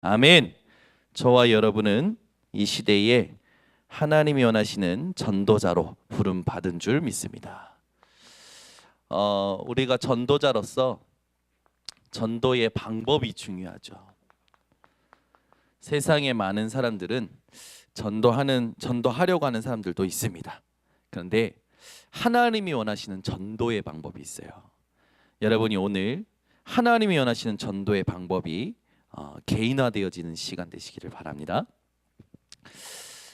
아멘. 저와 여러분은 이 시대에 하나님이 원하시는 전도자로 부름 받은 줄 믿습니다. 우리가 전도자로서 전도의 방법이 중요하죠. 세상에 많은 사람들은 전도하려고 하는 사람들도 있습니다. 그런데 하나님이 원하시는 전도의 방법이 있어요. 여러분이 오늘 하나님이 원하시는 전도의 방법이 개인화되어지는 시간 되시기를 바랍니다.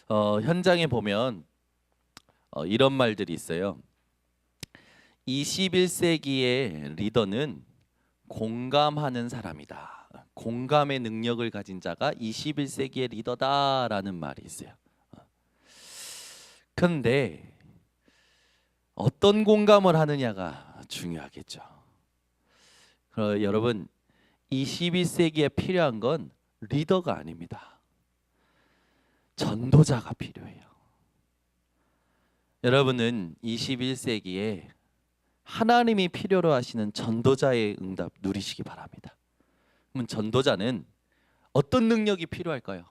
현장에 보면 이런 말들이 있어요. 21세기의 리더는 공감하는 사람이다. 공감의 능력을 가진 자가 21세기의 리더다라는 말이 있어요. 그런데 어떤 공감을 하느냐가 중요하겠죠. 여러분, 21세기에 필요한 건 리더가 아닙니다. 전도자가 필요해요. 여러분은 21세기에 하나님이 필요로 하시는 전도자의 응답 누리시기 바랍니다. 그러면 전도자는 어떤 능력이 필요할까요?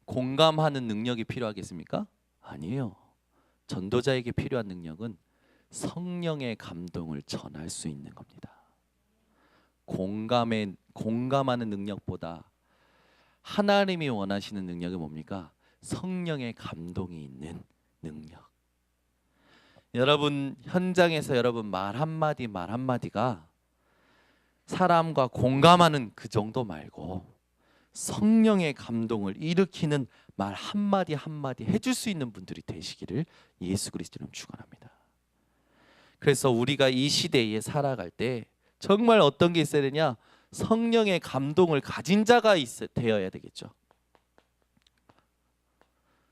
공감하는 능력이 필요하겠습니까? 아니에요. 전도자에게 필요한 능력은 성령의 감동을 전할 수 있는 겁니다. 공감하는 능력보다 하나님이 원하시는 능력이 뭡니까? 성령의 감동이 있는 능력. 여러분 현장에서 여러분 말 한마디가 사람과 공감하는 그 정도 말고 성령의 감동을 일으키는 말 한마디 해줄 수 있는 분들이 되시기를 예수 그리스도로 축원합니다. 그래서 우리가 이 시대에 살아갈 때 정말 어떤 게 있어야 되냐? 성령의 감동을 가진 자가 되어야 되겠죠.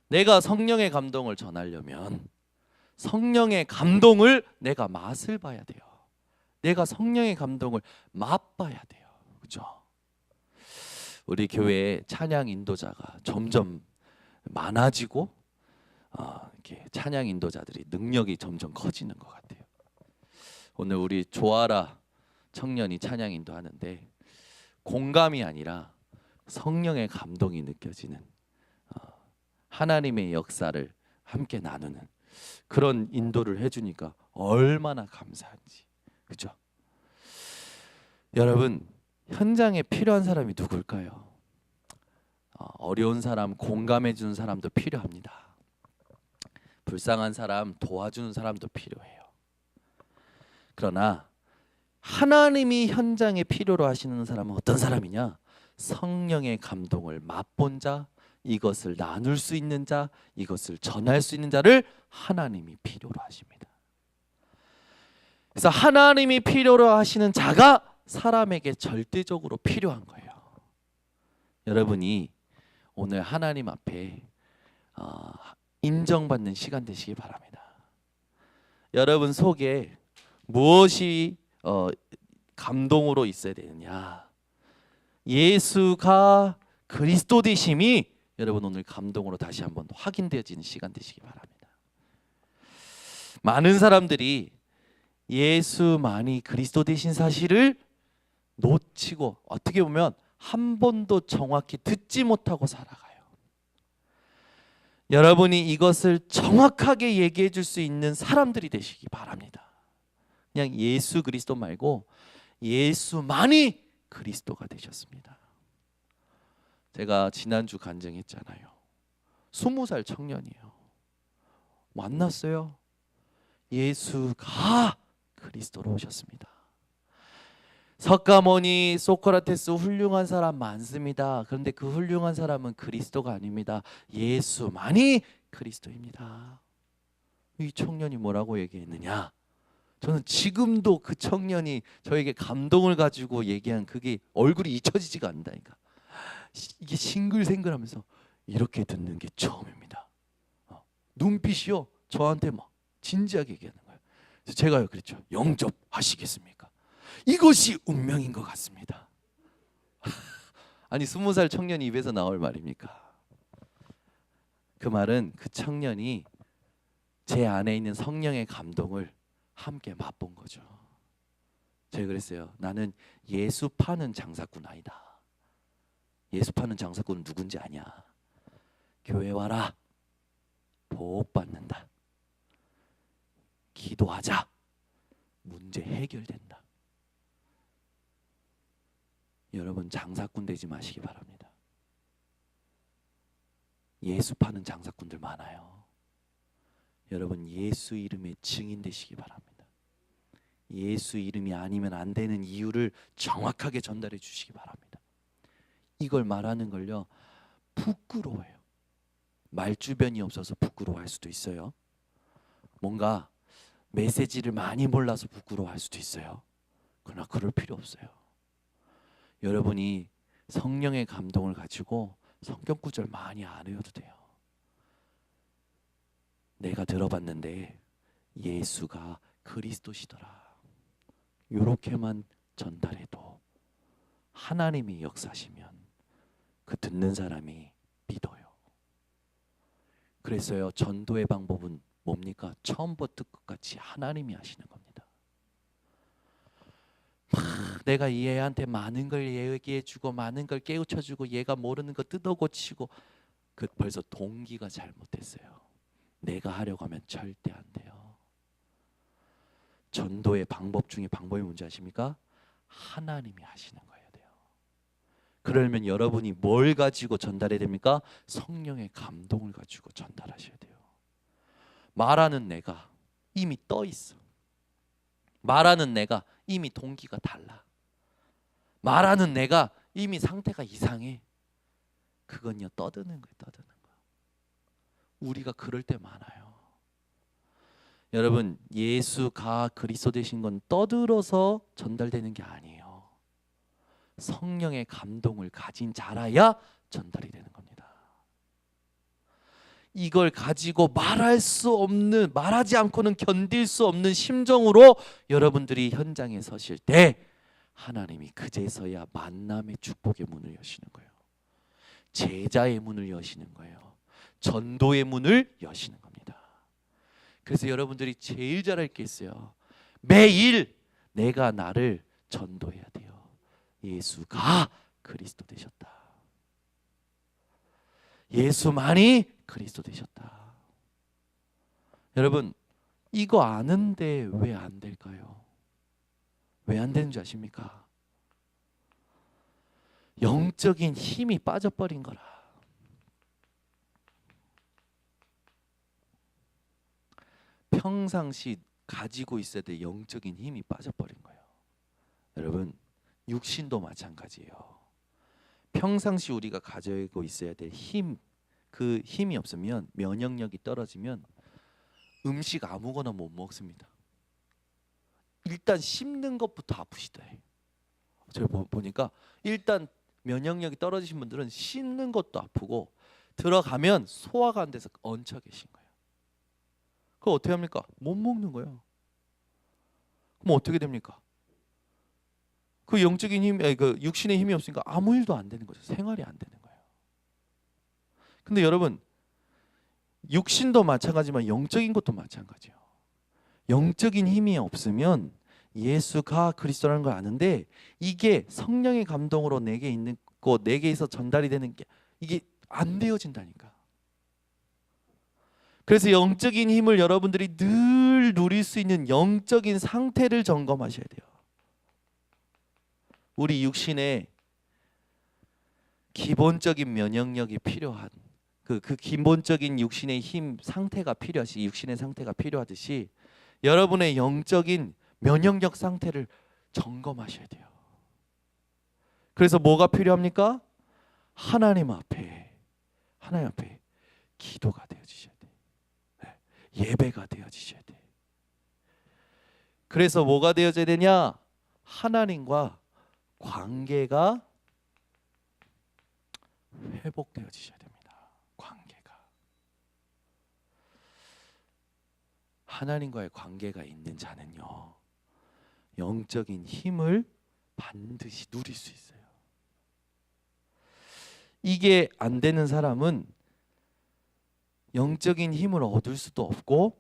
내가 성령의 감동을 전하려면 성령의 감동을 내가 맛을 봐야 돼요. 내가 성령의 감동을 맛봐야 돼요. 그렇죠? 우리 교회에 찬양 인도자가 점점 많아지고 이렇게 찬양 인도자들이 능력이 점점 커지는 것 같아요. 오늘 우리 조아라 청년이 찬양 인도하는데 공감이 아니라 성령의 감동이 느껴지는 하나님의 역사를 함께 나누는 그런 인도를 해주니까 얼마나 감사한지. 그죠? 여러분 현장에 필요한 사람이 누굴까요? 어려운 사람, 공감해 주는 사람도 필요합니다. 불쌍한 사람, 도와주는 사람도 필요해요. 그러나 하나님이 현장에 필요로 하시는 사람은 어떤 사람이냐? 성령의 감동을 맛본 자, 이것을 나눌 수 있는 자, 이것을 전할 수 있는 자를 하나님이 필요로 하십니다. 그래서 하나님이 필요로 하시는 자가 사람에게 절대적으로 필요한 거예요. 여러분이 오늘 하나님 앞에 인정받는 시간 되시기 바랍니다. 여러분 속에 무엇이 감동으로 있어야 되느냐? 예수가 그리스도 되심이 여러분 오늘 감동으로 다시 한번 확인되어지는 시간 되시기 바랍니다. 많은 사람들이 예수만이 그리스도 되신 사실을 놓치고 어떻게 보면 한 번도 정확히 듣지 못하고 살아가요. 여러분이 이것을 정확하게 얘기해 줄 수 있는 사람들이 되시기 바랍니다. 그냥 예수 그리스도 말고 예수만이 그리스도가 되셨습니다. 제가 지난주 간증했잖아요. 20살 청년이에요. 만났어요. 예수가 그리스도로 오셨습니다. 석가모니, 소크라테스 훌륭한 사람 많습니다. 그런데 그 훌륭한 사람은 그리스도가 아닙니다. 예수만이 그리스도입니다. 이 청년이 뭐라고 얘기했느냐? 저는 지금도 그 청년이 저에게 감동을 가지고 얘기한 그게 얼굴이 잊혀지지가 않는다니까. 이게 싱글생글하면서 이렇게 듣는 게 처음입니다. 눈빛이요 저한테 막 진지하게 얘기하는 거예요. 그래서 제가요 그랬죠. 영접하시겠습니까? 이것이 운명인 것 같습니다. 아니 20살 청년이 입에서 나올 말입니까? 그 말은 그 청년이 제 안에 있는 성령의 감동을 함께 맛본 거죠. 제가 그랬어요. 나는 예수 파는 장사꾼 아니다. 예수 파는 장사꾼은 누군지 아냐? 교회 와라. 복 받는다. 기도하자. 문제 해결된다. 여러분 장사꾼 되지 마시기 바랍니다. 예수 파는 장사꾼들 많아요. 여러분 예수 이름의 증인 되시기 바랍니다. 예수 이름이 아니면 안 되는 이유를 정확하게 전달해 주시기 바랍니다. 이걸 말하는 걸요, 부끄러워요. 말주변이 없어서 부끄러워할 수도 있어요. 뭔가 메시지를 많이 몰라서 부끄러워할 수도 있어요. 그러나 그럴 필요 없어요. 여러분이 성령의 감동을 가지고 성경 구절 많이 안 외워도 돼요. 내가 들어봤는데 예수가 그리스도시더라. 이렇게만 전달해도 하나님이 역사시면 그 듣는 사람이 믿어요. 그래서요, 전도의 방법은 뭡니까? 처음부터 끝까지 하나님이 하시는 겁니다. 내가 이 애한테 많은 걸 얘기해주고 많은 걸 깨우쳐주고 얘가 모르는 거 뜯어고치고, 그 벌써 동기가 잘못됐어요. 내가 하려고 하면 절대 안 돼요. 전도의 방법 중에 방법이 뭔지 아십니까? 하나님이 하시는 거예요. 그러면 여러분이 뭘 가지고 전달해야 됩니까? 성령의 감동을 가지고 전달하셔야 돼요. 말하는 내가 이미 떠 있어. 말하는 내가 이미 동기가 달라. 말하는 내가 이미 상태가 이상해. 그건요, 떠드는 거예요. 떠드는 거. 우리가 그럴 때 많아요. 여러분, 예수가 그리스도 되신 건 떠들어서 전달되는 게 아니에요. 성령의 감동을 가진 자라야 전달이 되는 겁니다. 이걸 가지고 말할 수 없는, 말하지 않고는 견딜 수 없는 심정으로 여러분들이 현장에 서실 때 하나님이 그제서야 만남의 축복의 문을 여시는 거예요. 제자의 문을 여시는 거예요. 전도의 문을 여시는 겁니다. 그래서 여러분들이 제일 잘할 게 있어요. 매일 내가 나를 전도해야 돼요. 예수가 그리스도 되셨다. 예수만이 그리스도 되셨다. 여러분, 이거 아는데 왜 안 될까요? 왜 안 되는 줄 아십니까? 영적인 힘이 빠져버린 거라. 평상시 가지고 있어야 될 영적인 힘이 빠져버린 거예요. 여러분, 육신도 마찬가지예요. 평상시 우리가 가지고 있어야 될 힘, 그 힘이 없으면, 면역력이 떨어지면 음식 아무거나 못 먹습니다. 일단 씹는 것부터 아프시다. 제가 보니까 일단 면역력이 떨어지신 분들은 씹는 것도 아프고 들어가면 소화가 안 돼서 얹혀 계신 거예요. 그거 어떻게 합니까? 못 먹는 거예요. 그럼 어떻게 됩니까? 그 영적인 힘, 그 육신의 힘이 없으니까 아무 일도 안 되는 거죠. 생활이 안 되는 거예요. 근데 여러분, 육신도 마찬가지지만 영적인 것도 마찬가지예요. 영적인 힘이 없으면 예수가 그리스도라는 걸 아는데 이게 성령의 감동으로 내게 있는 거, 내게서 전달이 되는 게 이게 안 되어진다니까. 그래서 영적인 힘을 여러분들이 늘 누릴 수 있는 영적인 상태를 점검하셔야 돼요. 우리 육신에 기본적인 면역력이 필요한 그 기본적인 육신의 힘 상태가 필요하시, 육신의 상태가 필요하듯이 여러분의 영적인 면역력 상태를 점검하셔야 돼요. 그래서 뭐가 필요합니까? 하나님 앞에 기도가 되어지셔야 돼요. 예배가 되어지셔야 돼요. 그래서 뭐가 되어져야 되냐? 하나님과 관계가 회복되어지셔야 됩니다. 관계가. 하나님과의 관계가 있는 자는요, 영적인 힘을 반드시 누릴 수 있어요. 이게 안 되는 사람은 영적인 힘을 얻을 수도 없고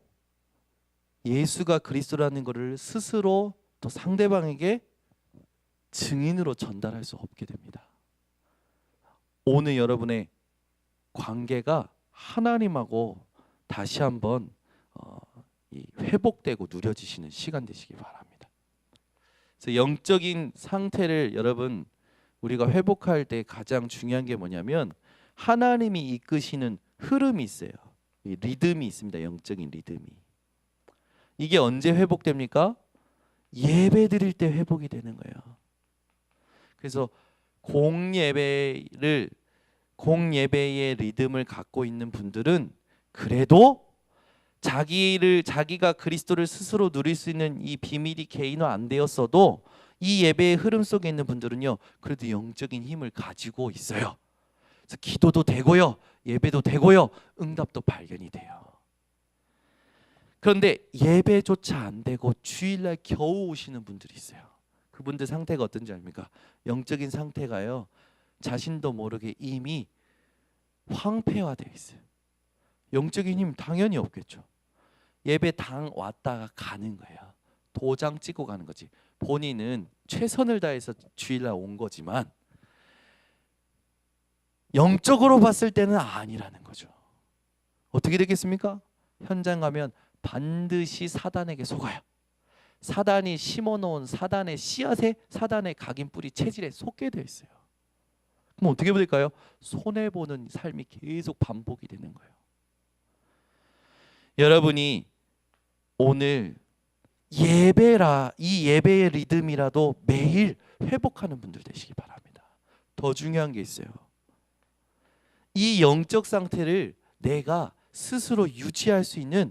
예수가 그리스도라는 것을 스스로 또 상대방에게 증인으로 전달할 수 없게 됩니다. 오늘 여러분의 관계가 하나님하고 다시 한번 회복되고 누려지시는 시간 되시기 바랍니다. 그래서 영적인 상태를 여러분 우리가 회복할 때 가장 중요한 게 뭐냐면 하나님이 이끄시는 흐름이 있어요. 이 리듬이 있습니다. 영적인 리듬이. 이게 언제 회복됩니까? 예배 드릴 때 회복이 되는 거예요. 그래서 공예배의 리듬을 갖고 있는 분들은 그래도 자기가 그리스도를 스스로 누릴 수 있는 이 비밀이 개인화 안 되었어도 이 예배의 흐름 속에 있는 분들은요, 그래도 영적인 힘을 가지고 있어요. 그래서 기도도 되고요, 예배도 되고요, 응답도 발견이 돼요. 그런데 예배조차 안 되고 주일날 겨우 오시는 분들이 있어요. 그분들 상태가 어떤지 압니까? 영적인 상태가요, 자신도 모르게 이미 황폐화되어 있어요. 영적인 힘 당연히 없겠죠. 예배 당 왔다가 가는 거예요. 도장 찍고 가는 거지. 본인은 최선을 다해서 주일날 온 거지만 영적으로 봤을 때는 아니라는 거죠. 어떻게 되겠습니까? 현장 가면 반드시 사단에게 속아요. 사단이 심어놓은 사단의 씨앗에 사단의 각인 뿌리 체질에 속게 되어 있어요. 그럼 어떻게 될까요? 손해보는 삶이 계속 반복이 되는 거예요. 여러분이 오늘 이 예배의 리듬이라도 매일 회복하는 분들 되시기 바랍니다. 더 중요한 게 있어요. 이 영적 상태를 내가 스스로 유지할 수 있는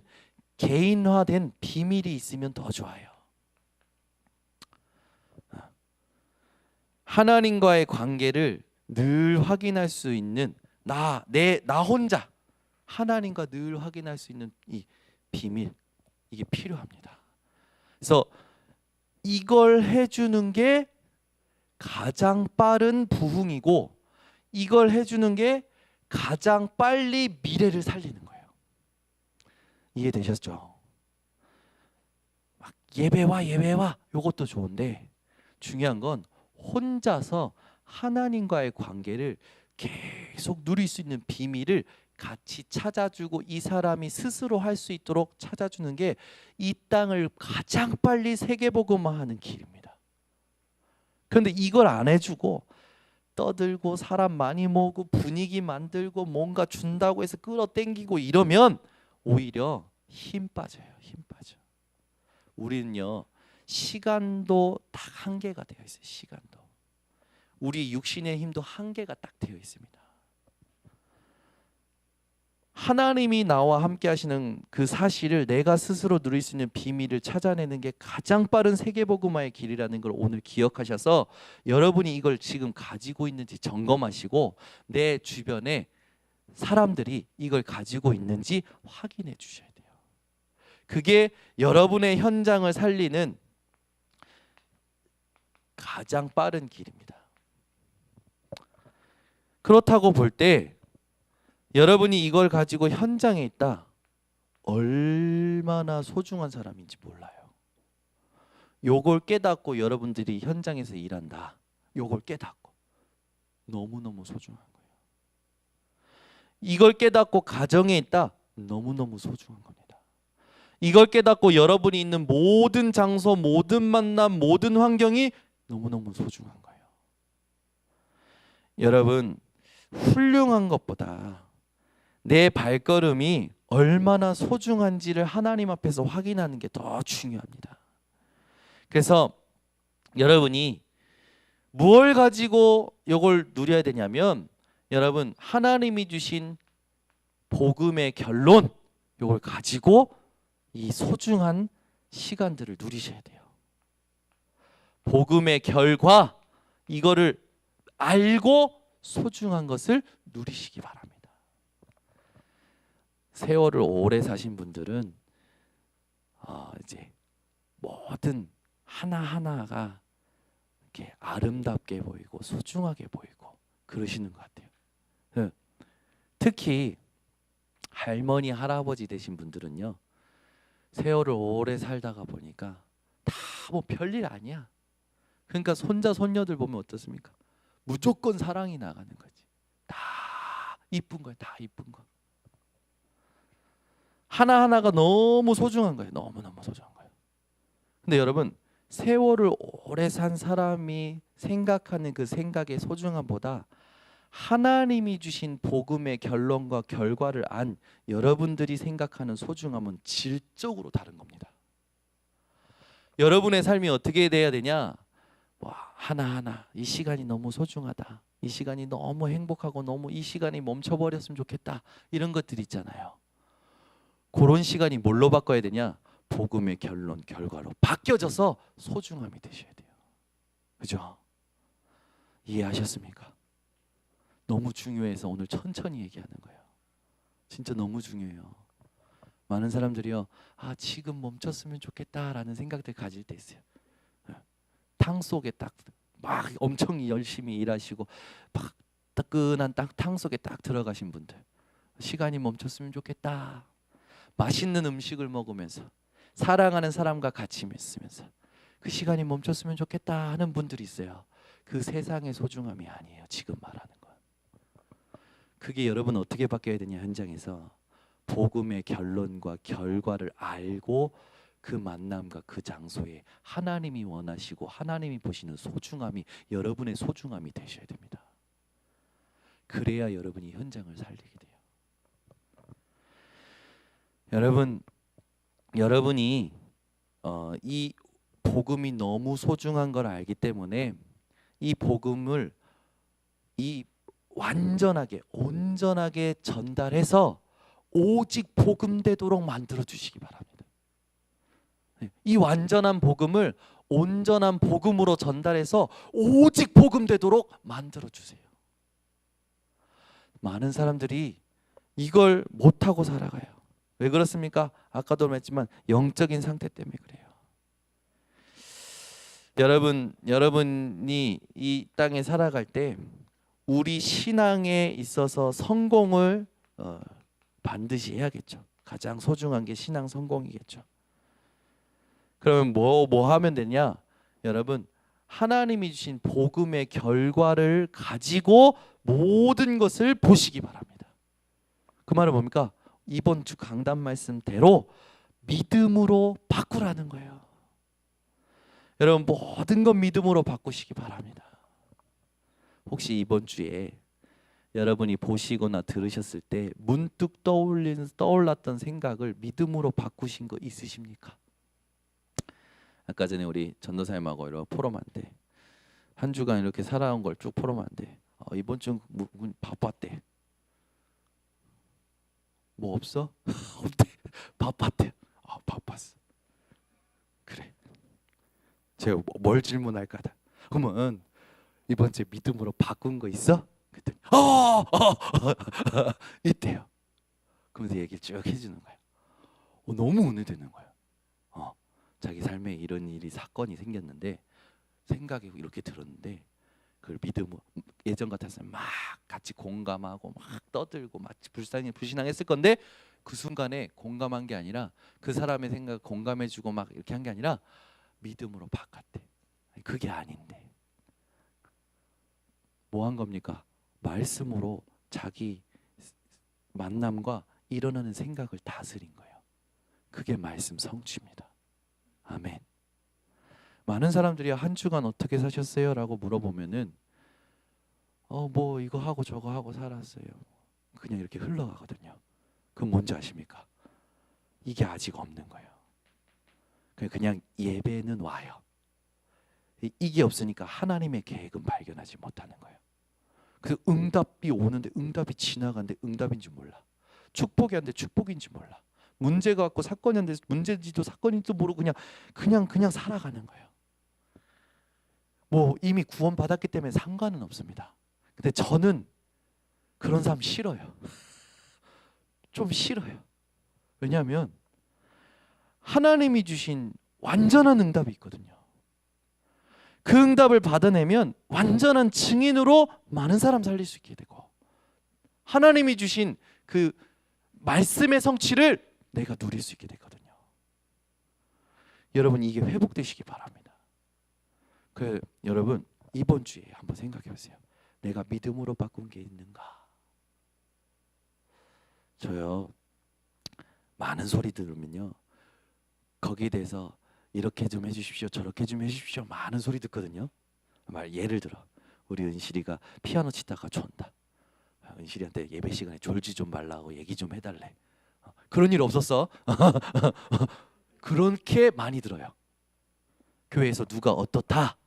개인화된 비밀이 있으면 더 좋아요. 하나님과의 관계를 늘 확인할 수 있는 나 혼자 하나님과 늘 확인할 수 있는 이 비밀, 이게 필요합니다. 그래서 이걸 해주는 게 가장 빠른 부흥이고, 이걸 해주는 게 가장 빨리 미래를 살리는 거예요. 이해되셨죠? 막 예배와 이것도 좋은데 중요한 건 혼자서 하나님과의 관계를 계속 누릴 수 있는 비밀을 같이 찾아주고 이 사람이 스스로 할 수 있도록 찾아주는 게 이 땅을 가장 빨리 세계복음화하는 길입니다. 그런데 이걸 안 해주고 떠들고 사람 많이 모으고 분위기 만들고 뭔가 준다고 해서 끌어당기고 이러면 오히려 힘 빠져요. 힘 빠져. 우리는요, 시간도 딱 한계가 되어 있어요. 시간도. 우리 육신의 힘도 한계가 딱 되어 있습니다. 하나님이 나와 함께 하시는 그 사실을 내가 스스로 누릴 수 있는 비밀을 찾아내는 게 가장 빠른 세계복음화의 길이라는 걸 오늘 기억하셔서 여러분이 이걸 지금 가지고 있는지 점검하시고 내 주변에 사람들이 이걸 가지고 있는지 확인해 주셔야 돼요. 그게 여러분의 현장을 살리는 가장 빠른 길입니다. 그렇다고 볼 때 여러분이 이걸 가지고 현장에 있다, 얼마나 소중한 사람인지 몰라요. 요걸 깨닫고 여러분들이 현장에서 일한다, 요걸 깨닫고 너무너무 소중한 거예요. 이걸 깨닫고 가정에 있다, 너무너무 소중한 겁니다. 이걸 깨닫고 여러분이 있는 모든 장소, 모든 만남, 모든 환경이 너무너무 소중한 거예요. 여러분, 훌륭한 것보다 내 발걸음이 얼마나 소중한지를 하나님 앞에서 확인하는 게 더 중요합니다. 그래서 여러분이 무엇을 가지고 이걸 누려야 되냐면, 여러분 하나님이 주신 복음의 결론, 이걸 가지고 이 소중한 시간들을 누리셔야 돼요. 복음의 결과, 이거를 알고 소중한 것을 누리시기 바랍니다. 세월을 오래 사신 분들은 이제 모든 하나하나가 이렇게 아름답게 보이고 소중하게 보이고 그러시는 것 같아요. 특히 할머니, 할아버지 되신 분들은요, 세월을 오래 살다가 보니까 다 뭐 별일 아니야. 그러니까 손자, 손녀들 보면 어떻습니까? 무조건 사랑이 나가는 거지. 다 이쁜 거예요. 다 이쁜 거. 하나하나가 너무 소중한 거예요. 너무너무 소중한 거예요. 근데 여러분, 세월을 오래 산 사람이 생각하는 그 생각의 소중함보다 하나님이 주신 복음의 결론과 결과를 안 여러분들이 생각하는 소중함은 질적으로 다른 겁니다. 여러분의 삶이 어떻게 돼야 되냐? 와, 하나하나 이 시간이 너무 소중하다. 이 시간이 너무 행복하고 너무 이 시간이 멈춰버렸으면 좋겠다. 이런 것들 있잖아요. 그런 시간이 뭘로 바꿔야 되냐? 복음의 결론, 결과로 바뀌어져서 소중함이 되셔야 돼요. 그죠? 이해하셨습니까? 너무 중요해서 오늘 천천히 얘기하는 거예요. 진짜 너무 중요해요. 많은 사람들이요, 지금 멈췄으면 좋겠다라는 생각들 가질 때 있어요. 탕 속에 딱 막 엄청 열심히 일하시고 막 따끈한 탕 속에 딱 들어가신 분들, 시간이 멈췄으면 좋겠다. 맛있는 음식을 먹으면서 사랑하는 사람과 같이 있으면서 그 시간이 멈췄으면 좋겠다 하는 분들이 있어요. 그 세상의 소중함이 아니에요. 지금 말하는 건. 그게 여러분 어떻게 바뀌어야 되냐? 현장에서 복음의 결론과 결과를 알고 그 만남과 그 장소에 하나님이 원하시고 하나님이 보시는 소중함이 여러분의 소중함이 되셔야 됩니다. 그래야 여러분이 현장을 살리게 돼요. 여러분이 이 복음이 너무 소중한 걸 알기 때문에 이 복음을 완전하게 온전하게 전달해서 오직 복음 되도록 만들어 주시기 바랍니다. 이 완전한 복음을 온전한 복음으로 전달해서 오직 복음 되도록 만들어 주세요. 많은 사람들이 이걸 못하고 살아가요. 왜 그렇습니까? 아까도 말했지만 영적인 상태 때문에 그래요. 여러분이 이 땅에 살아갈 때 우리 신앙에 있어서 성공을 반드시 해야겠죠. 가장 소중한 게 신앙 성공이겠죠. 그러면 뭐 하면 되냐? 여러분, 하나님이 주신 복음의 결과를 가지고 모든 것을 보시기 바랍니다. 그 말은 뭡니까? 이번 주 강단 말씀대로 믿음으로 바꾸라는 거예요. 여러분, 모든 건 믿음으로 바꾸시기 바랍니다. 혹시 이번 주에 여러분이 보시거나 들으셨을 때 문득 떠올랐던 생각을 믿음으로 바꾸신 거 있으십니까? 아까 전에 우리 전도사님하고 이렇게 포럼한데 한 주간 이렇게 살아온 걸 쭉 포럼한데 이번 주 바빴대. 뭐 없어? 없대. 바빴대. 바빴어. 그래. 제가 뭘 질문할까 하다. 그러면 이번 주에 믿음으로 바꾼 거 있어? 그랬더니 있대요. 그러면서 얘기를 쭉 해주는 거예요. 너무 은혜되는 거예요. 자기 삶에 이런 일이 사건이 생겼는데 생각이 이렇게 들었는데 그걸 믿음으로 예전 같았으면 막 같이 공감하고 막 떠들고 막 불신앙했을 건데 그 순간에 공감한 게 아니라 그 사람의 생각 공감해주고 막 이렇게 한 게 아니라 믿음으로 바꿨대. 그게 아닌데 뭐 한 겁니까? 말씀으로 자기 만남과 일어나는 생각을 다스린 거예요. 그게 말씀 성취입니다. 아멘. 많은 사람들이 한 주간 어떻게 사셨어요? 라고 물어보면은 뭐 이거 하고 저거 하고 살았어요. 그냥 이렇게 흘러가거든요. 그건 뭔지 아십니까? 이게 아직 없는 거예요. 그냥 예배는 와요. 이게 없으니까 하나님의 계획은 발견하지 못하는 거예요. 그래서 응답이 오는데 응답이 지나가는데 응답인지 몰라. 축복이 왔는데 축복인지 몰라. 문제가 왔고 사건이었는데 문제인지도 사건인지도 모르고 그냥 살아가는 거예요. 뭐 이미 구원 받았기 때문에 상관은 없습니다. 근데 저는 그런 사람 싫어요. 좀 싫어요. 왜냐하면 하나님이 주신 완전한 응답이 있거든요. 그 응답을 받아내면 완전한 증인으로 많은 사람 살릴 수 있게 되고 하나님이 주신 그 말씀의 성취를 내가 누릴 수 있게 되거든요. 여러분 이게 회복되시기 바랍니다. 여러분 이번 주에 한번 생각해 보세요. 내가 믿음으로 바꾼 게 있는가? 저요 많은 소리 들으면요 거기에 대해서 이렇게 좀 해주십시오 저렇게 좀 해주십시오 많은 소리 듣거든요. 예를 들어 우리 은실이가 피아노 치다가 존다. 은실이한테 예배 시간에 졸지 좀 말라고 얘기 좀 해달래. 그런 일 없었어? 그렇게 많이 들어요. 교회에서 누가 어떻다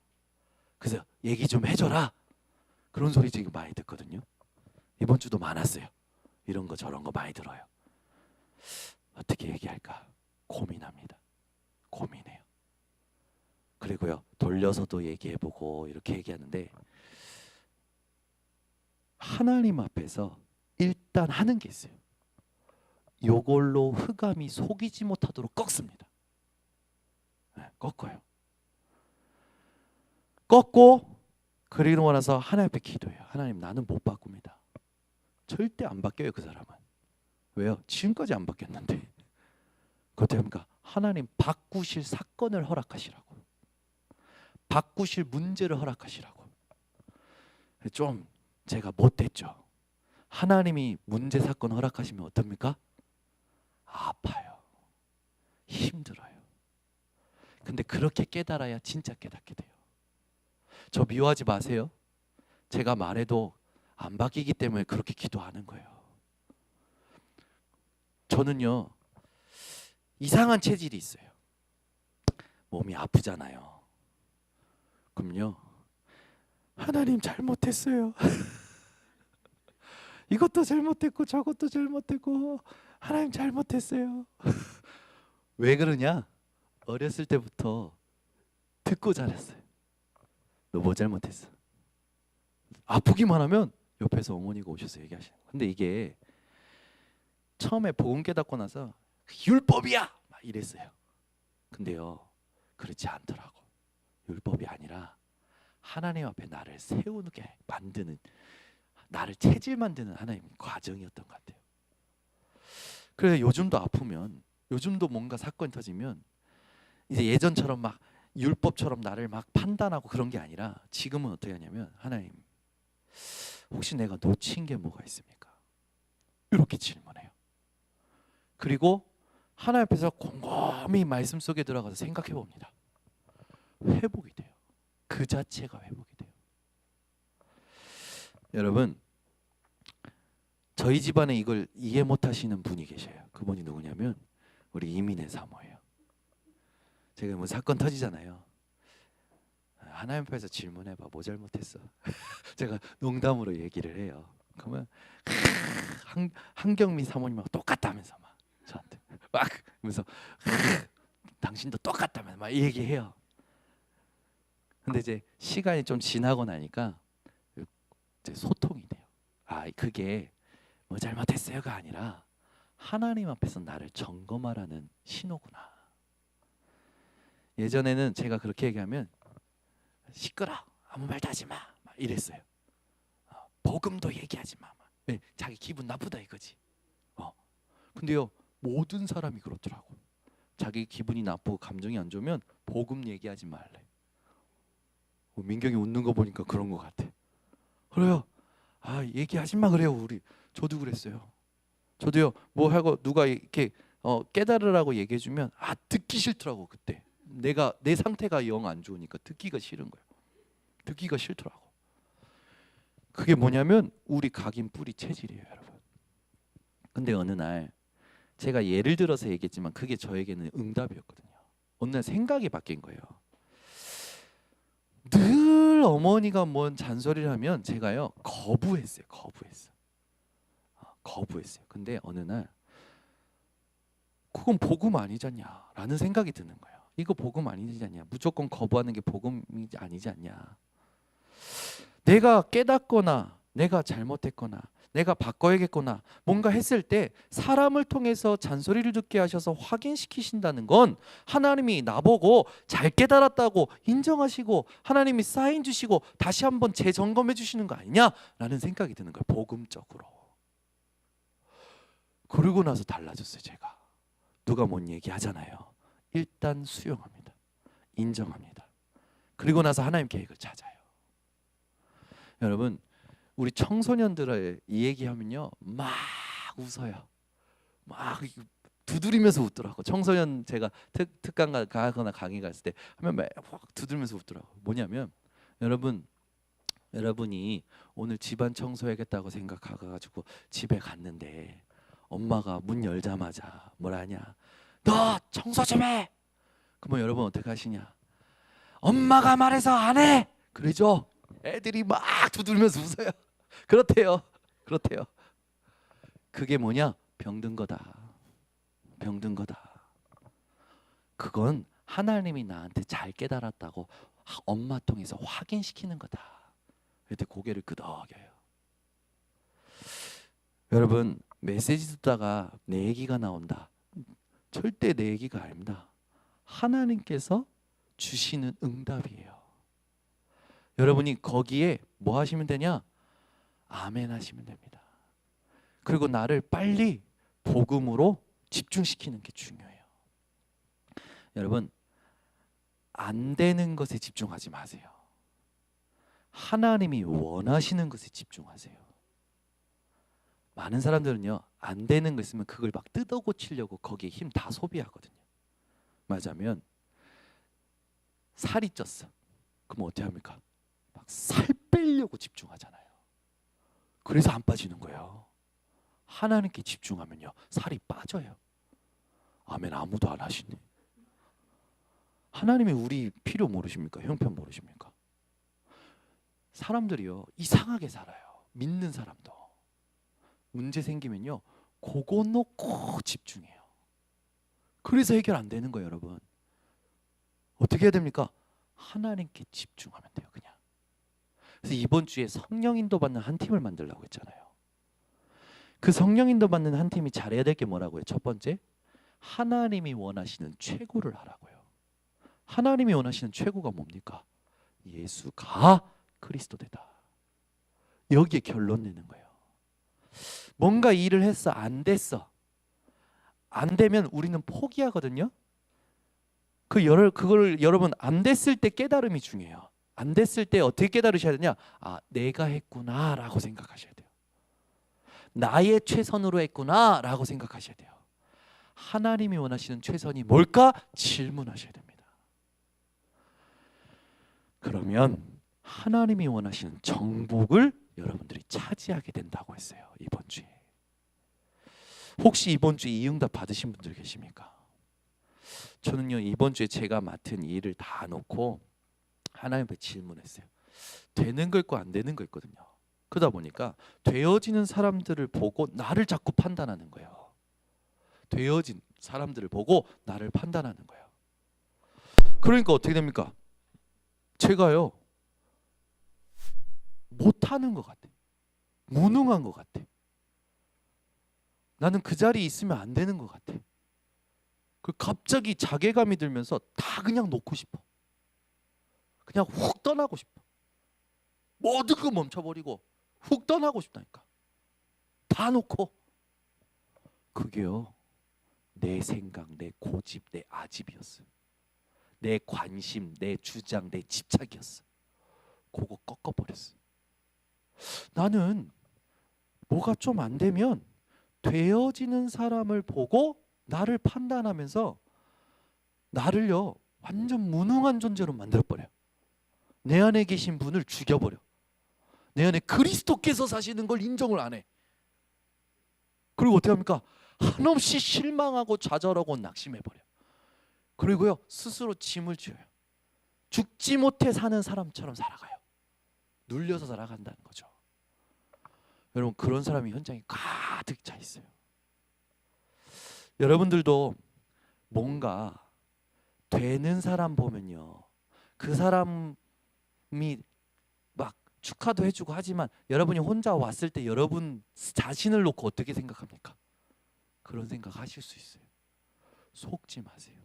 그래서 얘기 좀 해줘라 그런 소리 지금 많이 듣거든요. 이번 주도 많았어요. 이런 거 저런 거 많이 들어요. 어떻게 얘기할까 고민합니다. 고민해요. 그리고요 돌려서도 얘기해보고 이렇게 얘기하는데 하나님 앞에서 일단 하는 게 있어요. 요걸로 흑암이 속이지 못하도록 꺾습니다. 꺾어요. 꺾고 그리고 나서 하나님 앞에 기도해요. 하나님 나는 못 바꿉니다. 절대 안 바뀌어요 그 사람은. 왜요? 지금까지 안 바뀌었는데. 그것도 합니까? 하나님 바꾸실 사건을 허락하시라고. 바꾸실 문제를 허락하시라고. 좀 제가 못됐죠. 하나님이 문제 사건 허락하시면 어떻습니까? 아파요. 힘들어요. 근데 그렇게 깨달아야 진짜 깨닫게 돼요. 저 미워하지 마세요. 제가 말해도 안 바뀌기 때문에 그렇게 기도하는 거예요. 저는요 이상한 체질이 있어요. 몸이 아프잖아요. 그럼요 하나님 잘못했어요. 이것도 잘못했고 저것도 잘못했고 하나님 잘못했어요. 왜 그러냐? 어렸을 때부터 듣고 자랐어요. 너 뭐 잘못했어? 아프기만 하면 옆에서 어머니가 오셔서 얘기하시는 거예요. 근데 이게 처음에 복음 깨닫고 나서 율법이야! 막 이랬어요. 근데요 그렇지 않더라고. 율법이 아니라 하나님 앞에 나를 세우게 만드는 나를 체질 만드는 하나님 과정이었던 것 같아요. 그래서 요즘도 아프면 요즘도 뭔가 사건이 터지면 이제 예전처럼 막 율법처럼 나를 막 판단하고 그런 게 아니라 지금은 어떻게 하냐면 하나님 혹시 내가 놓친 게 뭐가 있습니까? 이렇게 질문해요. 그리고 하나님 앞에서 곰곰이 말씀 속에 들어가서 생각해 봅니다. 회복이 돼요. 그 자체가 회복이 돼요. 여러분 저희 집안에 이걸 이해 못하시는 분이 계셔요. 그분이 누구냐면 우리 이민의 사모예요. 제가 뭐 사건 터지잖아요. 하나님 앞에서 질문해봐. 뭐 잘못했어? 제가 농담으로 얘기를 해요. 그러면 한경미 사모님하고 똑같다면서 막 저한테 막 그러면서 당신도 똑같다면서 막 얘기해요. 근데 이제 시간이 좀 지나고 나니까 이제 소통이 돼요. 아 그게 뭐 잘못했어요가 아니라 하나님 앞에서 나를 점검하라는 신호구나. 예전에는 제가 그렇게 얘기하면 시끄러 아무 말도 하지 마 막 이랬어요. 복음도 얘기하지 마. 왜? 자기 기분 나쁘다 이거지. 근데요 모든 사람이 그렇더라고. 자기 기분이 나쁘고 감정이 안 좋으면 복음 얘기하지 말래. 민경이 웃는 거 보니까 그런 것 같아. 그래요. 아 얘기하지 마 그래요. 우리 저도 그랬어요. 저도요 뭐 하고 누가 이렇게 깨달으라고 얘기해주면 듣기 싫더라고. 그때 내가 내 상태가 영 안 좋으니까 듣기가 싫은 거예요. 듣기가 싫더라고. 그게 뭐냐면 우리 각인 뿌리 체질이에요 여러분. 근데 어느 날 제가 예를 들어서 얘기했지만 그게 저에게는 응답이었거든요. 어느 날 생각이 바뀐 거예요. 늘 어머니가 뭔 잔소리를 하면 제가요 거부했어요. 거부했어요. 근데 어느 날 그건 복음 아니잖냐라는 생각이 드는 거예요. 이거 복음 아니지 않냐? 무조건 거부하는 게 복음이 아니지 않냐? 내가 깨닫거나 내가 잘못했거나 내가 바꿔야겠거나 뭔가 했을 때 사람을 통해서 잔소리를 듣게 하셔서 확인시키신다는 건 하나님이 나보고 잘 깨달았다고 인정하시고 하나님이 사인 주시고 다시 한번 재점검해 주시는 거 아니냐라는 생각이 드는 거예요. 복음적으로. 그러고 나서 달라졌어요. 제가. 누가 뭔 얘기 하잖아요. 일단 수용합니다. 인정합니다. 그리고 나서 하나님 계획을 찾아요. 여러분 우리 청소년들의 이 얘기하면요 막 웃어요. 막 두드리면서 웃더라고. 청소년 제가 특강 가거나 강의 갔을 때 하면 막 두드리면서 웃더라고. 뭐냐면 여러분이 오늘 집안 청소해야겠다고 생각해가지고 집에 갔는데 엄마가 문 열자마자 뭐라 하냐, 너 청소 좀 해. 그러면 여러분 어떻게 하시냐? 엄마가 말해서 안 해. 그러죠? 애들이 막 두들면서 웃어요. 그렇대요. 그렇대요. 그게 뭐냐? 병든 거다. 병든 거다. 그건 하나님이 나한테 잘 깨달았다고 엄마 통해서 확인시키는 거다. 그때 고개를 끄덕여요. 여러분, 메시지 듣다가 내 얘기가 나온다. 절대 내 얘기가 아닙니다. 하나님께서 주시는 응답이에요. 여러분이 거기에 뭐 하시면 되냐? 아멘 하시면 됩니다. 그리고 나를 빨리 복음으로 집중시키는 게 중요해요. 여러분, 안 되는 것에 집중하지 마세요. 하나님이 원하시는 것에 집중하세요. 많은 사람들은요, 안 되는 거 있으면 그걸 막 뜯어 고치려고 거기에 힘 다 소비하거든요. 맞으면 살이 쪘어. 그럼 어떻게 합니까? 막 살 빼려고 집중하잖아요. 그래서 안 빠지는 거예요. 하나님께 집중하면요, 살이 빠져요. 아멘. 아무도 안 하시네. 하나님이 우리 필요 모르십니까? 형편 모르십니까? 사람들이요, 이상하게 살아요. 믿는 사람도. 문제 생기면요, 그거 놓고 집중해요. 그래서 해결 안 되는 거예요, 여러분. 어떻게 해야 됩니까? 하나님께 집중하면 돼요, 그냥. 그래서 이번 주에 성령 인도 받는 한 팀을 만들려고 했잖아요. 그 성령 인도 받는 한 팀이 잘해야 될 게 뭐라고요? 첫 번째, 하나님이 원하시는 최고를 하라고요. 하나님이 원하시는 최고가 뭡니까? 예수가 그리스도되다. 여기에 결론 내는 거예요. 뭔가 일을 했어, 안 됐어. 안 되면 우리는 포기하거든요. 그걸 여러분, 안 됐을 때 깨달음이 중요해요. 안 됐을 때 어떻게 깨달으셔야 되냐? 아, 내가 했구나라고 생각하셔야 돼요. 나의 최선으로 했구나라고 생각하셔야 돼요. 하나님이 원하시는 최선이 뭘까? 질문하셔야 됩니다. 그러면 하나님이 원하시는 정복을 여러분들이 차지하게 된다고 했어요, 이번 주에. 혹시 이번 주에 이 응답 받으신 분들 계십니까? 저는요, 이번 주에 제가 맡은 일을 다 놓고 하나님께 질문했어요. 되는 거 있고 안 되는 거 있거든요. 그러다 보니까 되어지는 사람들을 보고 나를 자꾸 판단하는 거예요. 되어진 사람들을 보고 나를 판단하는 거예요. 그러니까 어떻게 됩니까? 제가요, 못하는 것 같아. 무능한 것 같아. 나는 그 자리에 있으면 안 되는 것 같아. 그 갑자기 자괴감이 들면서 다 그냥 놓고 싶어. 그냥 훅 떠나고 싶어. 모든 거 멈춰버리고 훅 떠나고 싶다니까. 다 놓고. 그게요, 내 생각, 내 고집, 내 아집이었어요. 내 관심, 내 주장, 내 집착이었어. 그거 꺾어버렸어. 나는 뭐가 좀 안 되면 되어지는 사람을 보고 나를 판단하면서 나를요, 완전 무능한 존재로 만들어버려. 내 안에 계신 분을 죽여버려. 내 안에 그리스도께서 사시는 걸 인정을 안 해. 그리고 어떻게 합니까? 한없이 실망하고 좌절하고 낙심해버려. 그리고요, 스스로 짐을 지어요. 죽지 못해 사는 사람처럼 살아가요. 눌려서 살아간다는 거죠. 여러분, 그런 사람이 현장에 가득 차 있어요. 여러분들도 뭔가 되는 사람 보면요, 그 사람이 막 축하도 해주고 하지만 여러분이 혼자 왔을 때 여러분 자신을 놓고 어떻게 생각합니까? 그런 생각 하실 수 있어요. 속지 마세요.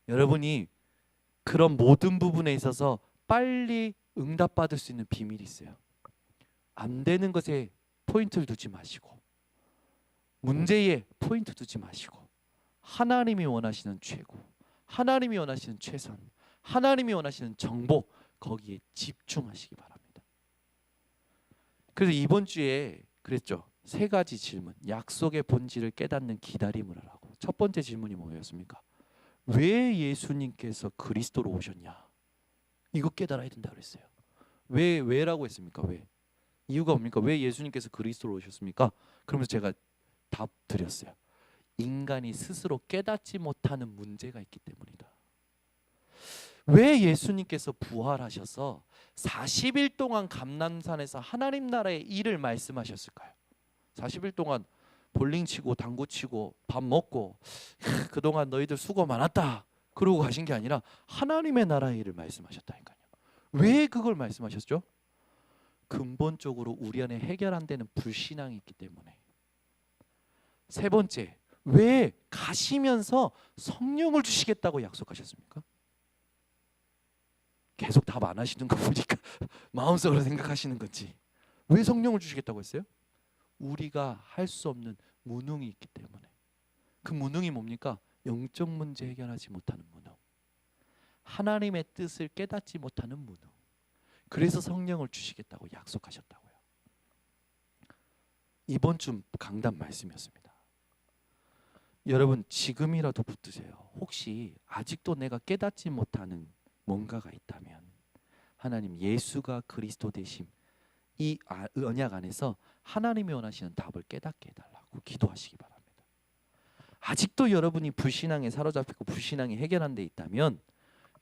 여러분이 그런 모든 부분에 있어서 빨리 응답받을 수 있는 비밀이 있어요. 안 되는 것에 포인트를 두지 마시고, 문제에 포인트 두지 마시고, 하나님이 원하시는 최고, 하나님이 원하시는 최선, 하나님이 원하시는 정복, 거기에 집중하시기 바랍니다. 그래서 이번 주에 그랬죠. 세 가지 질문, 약속의 본질을 깨닫는 기다림을 하라고. 첫 번째 질문이 뭐였습니까? 왜 예수님께서 그리스도로 오셨냐? 이거 깨달아야 된다 그랬어요. 왜라고 했습니까? 왜? 이유가 뭡니까? 왜 예수님께서 그리스도로 오셨습니까? 그러면서 제가 답 드렸어요. 인간이 스스로 깨닫지 못하는 문제가 있기 때문이다. 왜 예수님께서 부활하셔서 40일 동안 감람산에서 하나님 나라의 일을 말씀하셨을까요? 40일 동안 볼링 치고 당구 치고 밥 먹고 그동안 너희들 수고 많았다 그러고 가신 게 아니라 하나님의 나라의 일을 말씀하셨다니까요. 왜 그걸 말씀하셨죠? 근본적으로 우리 안에 해결 안 되는 불신앙이 있기 때문에. 세 번째, 왜 가시면서 성령을 주시겠다고 약속하셨습니까? 계속 답 안 하시는 거 보니까 마음속으로 생각하시는 건지. 왜 성령을 주시겠다고 했어요? 우리가 할 수 없는 무능이 있기 때문에. 그 무능이 뭡니까? 영적 문제 해결하지 못하는 무능, 하나님의 뜻을 깨닫지 못하는 무능. 그래서 성령을 주시겠다고 약속하셨다고요. 이번 주 강단 말씀이었습니다. 여러분 지금이라도 붙드세요. 혹시 아직도 내가 깨닫지 못하는 뭔가가 있다면 하나님 예수가 그리스도 되심 이 언약 안에서 하나님이 원하시는 답을 깨닫게 해달라고 기도하시기 바랍니다. 아직도 여러분이 불신앙에 사로잡히고 불신앙이 해결 안 돼 있다면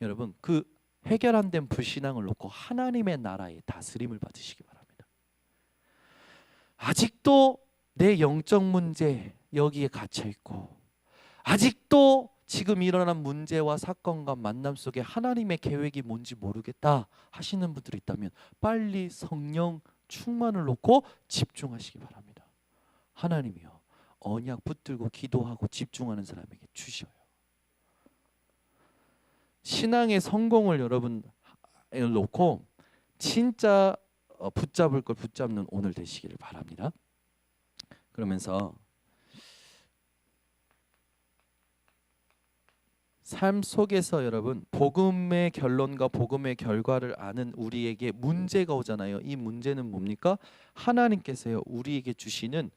여러분 그 해결 안 된 불신앙을 놓고 하나님의 나라의 다스림을 받으시기 바랍니다. 아직도 내 영적 문제 여기에 갇혀 있고 아직도 지금 일어난 문제와 사건과 만남 속에 하나님의 계획이 뭔지 모르겠다 하시는 분들이 있다면 빨리 성령 충만을 놓고 집중하시기 바랍니다. 하나님이요 언약 붙들고 기도하고 집중하는 사람에게 주셔요. 신앙의 성공을 여러분 놓고 진짜 붙잡을 걸 붙잡는 오늘 되시기를 바랍니다. 그러면서 삶 속에서 여러분 복음의 결론과 복음의 결과를 아는 우리에게 문제가 오잖아요. 이 문제는 뭡니까? 하나님께서요 우리에게 주시는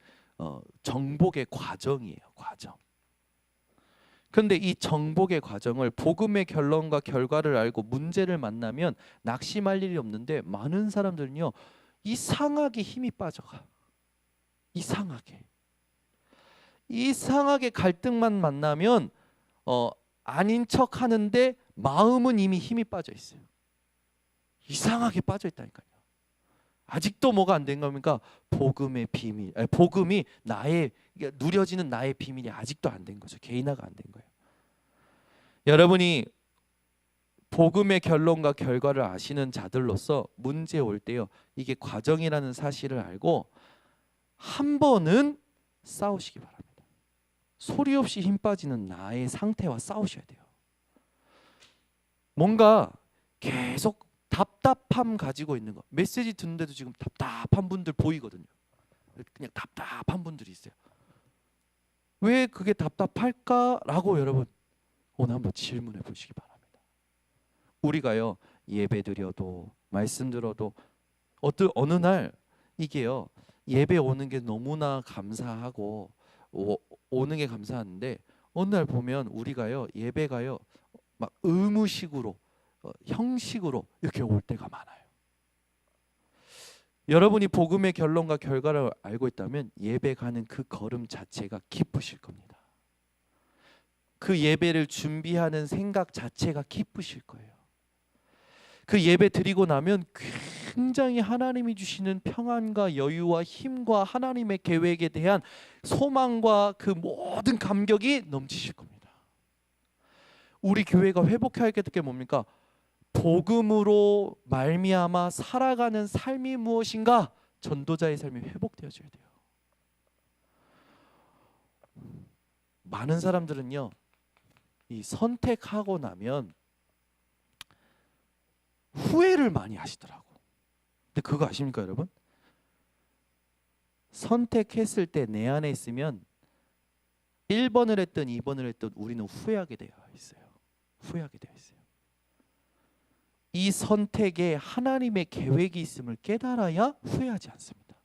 정복의 과정이에요. 과정. 그런데 이 정복의 과정을 복음의 결론과 결과를 알고 문제를 만나면 낙심할 일이 없는데 많은 사람들은요 이상하게 힘이 빠져가. 이상하게 갈등만 만나면 아닌 척 하는데 마음은 이미 힘이 빠져 있어요. 이상하게 빠져 있다니까요. 아직도 뭐가 안 된 겁니까? 복음의 비밀, 복음이 나의 누려지는 나의 비밀이 아직도 안 된 거죠. 개인화가 안 된 거예요. 여러분이 복음의 결론과 결과를 아시는 자들로서 문제 올 때요. 이게 과정이라는 사실을 알고 한 번은 싸우시기 바랍니다. 소리 없이 힘 빠지는 나의 상태와 싸우셔야 돼요. 뭔가 계속 답답함 가지고 있는 거. 메시지 듣는데도 지금 답답한 분들 보이거든요. 그냥 답답한 분들이 있어요. 왜 그게 답답할까라고 여러분 오늘 한번 질문해 보시기 바랍니다. 우리가요 예배 드려도 말씀 들어도 어느 날 이게요 예배 오는 게 너무나 감사하고 오는 게 감사한데 어느 날 보면 우리가요 예배가요 막 의무식으로 형식으로 이렇게 올 때가 많아요. 여러분이 복음의 결론과 결과를 알고 있다면 예배 가는 그 걸음 자체가 기쁘실 겁니다. 그 예배를 준비하는 생각 자체가 기쁘실 거예요. 그 예배 드리고 나면 굉장히 하나님이 주시는 평안과 여유와 힘과 하나님의 계획에 대한 소망과 그 모든 감격이 넘치실 겁니다. 우리 교회가 회복해야 할 게 뭡니까? 복음으로 말미암아 살아가는 삶이 무엇인가? 전도자의 삶이 회복되어져야 돼요. 많은 사람들은요 이 선택하고 나면 후회를 많이 하시더라고. 근데 그거 아십니까 여러분? 선택했을 때 내 안에 있으면 1번을 했든 2번을 했든 우리는 후회하게 되어 있어요. 후회하게 되어 있어요. 이 선택에 하나님의 계획이 있음을 깨달아야 후회하지 않습니다.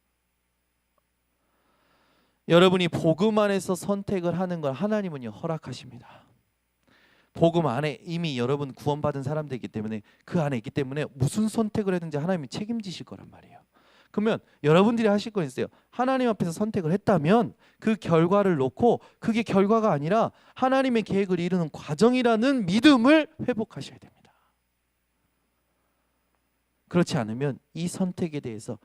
여러분이 복음 안에서 선택을 하는 걸 하나님은요 허락하십니다. 복음 안에 이미 여러분 구원받은 사람들이기 때문에 그 안에 있기 때문에 무슨 선택을 하든지 하나님이 책임지실 거란 말이에요. 그러면 여러분들이 하실 거 있어요. 하나님 앞에서 선택을 했다면 그 결과를 놓고 그게 결과가 아니라 하나님의 계획을 이루는 과정이라는 믿음을 회복하셔야 됩니다. 그렇지 않으면 이 선택에 대해서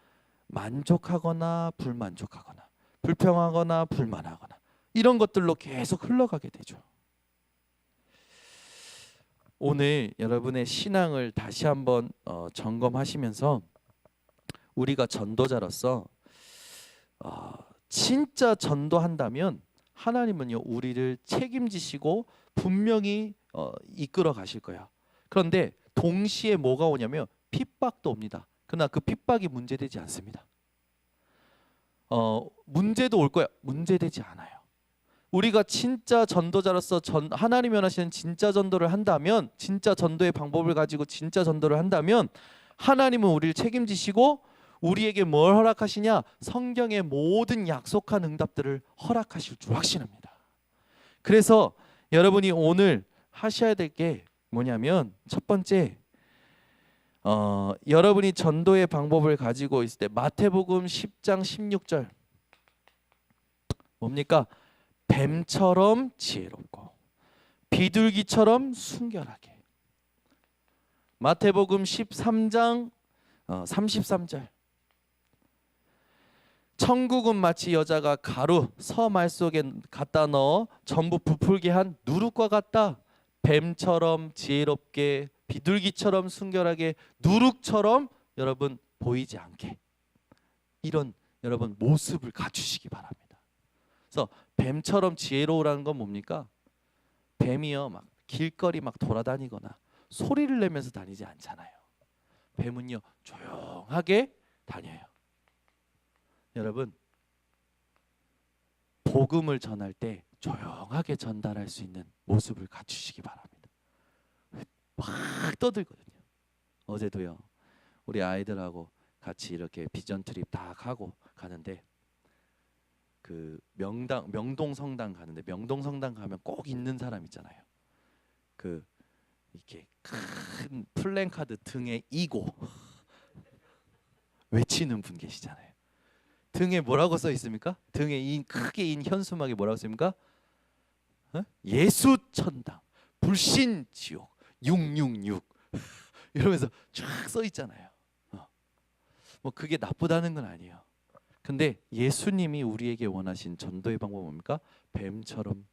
만족하거나 불만족하거나 불평하거나 불만하거나 이런 것들로 계속 흘러가게 되죠. 오늘 여러분의 신앙을 다시 한번 점검하시면서 우리가 전도자로서 진짜 전도한다면 하나님은요 우리를 책임지시고 분명히 이끌어 가실 거야. 그런데 동시에 뭐가 오냐면 핍박도 옵니다. 그러나 그 핍박이 문제되지 않습니다. 문제도 올 거야. 문제되지 않아요. 우리가 진짜 전도자로서 하나님이 원하시는 진짜 전도를 한다면, 진짜 전도의 방법을 가지고 진짜 전도를 한다면 하나님은 우리를 책임지시고 우리에게 뭘 허락하시냐? 성경의 모든 약속한 응답들을 허락하실 줄 확신합니다. 그래서 여러분이 오늘 하셔야 될 게 뭐냐면 첫 번째 여러분이 전도의 방법을 가지고 있을 때 마태복음 10장 16절 뭡니까? 뱀처럼 지혜롭고 비둘기처럼 순결하게. 마태복음 13장 33절 천국은 마치 여자가 가루 서말 속에 갖다 넣어 전부 부풀게 한 누룩과 같다. 뱀처럼 지혜롭게 비둘기처럼 순결하게 누룩처럼 여러분 보이지 않게 이런 여러분 모습을 갖추시기 바랍니다. 그래서 뱀처럼 지혜로우라는 건 뭡니까? 뱀이요 막 길거리 막 돌아다니거나 소리를 내면서 다니지 않잖아요. 뱀은요 조용하게 다녀요. 여러분 복음을 전할 때 조용하게 전달할 수 있는 모습을 갖추시기 바랍니다. 막 떠들거든요. 어제도요 우리 아이들하고 같이 이렇게 비전 트립 다 하고 가는데 그 명동 성당 가는데 명동 성당 가면 꼭 있는 사람 있잖아요. 그 이렇게 큰 플랜카드 등에 이고 외치는 분 계시잖아요. 등에 뭐라고 써 있습니까? 등에 크게 인 현수막에 뭐라고 씁니까? 예수 천당, 불신 지옥, 666 이러면서 쫙 써 있잖아요. 뭐 그게 나쁘다는 건 아니에요. 근데 예수님이 우리에게 원하신 전도의 방법은 뭡니까? 뱀처럼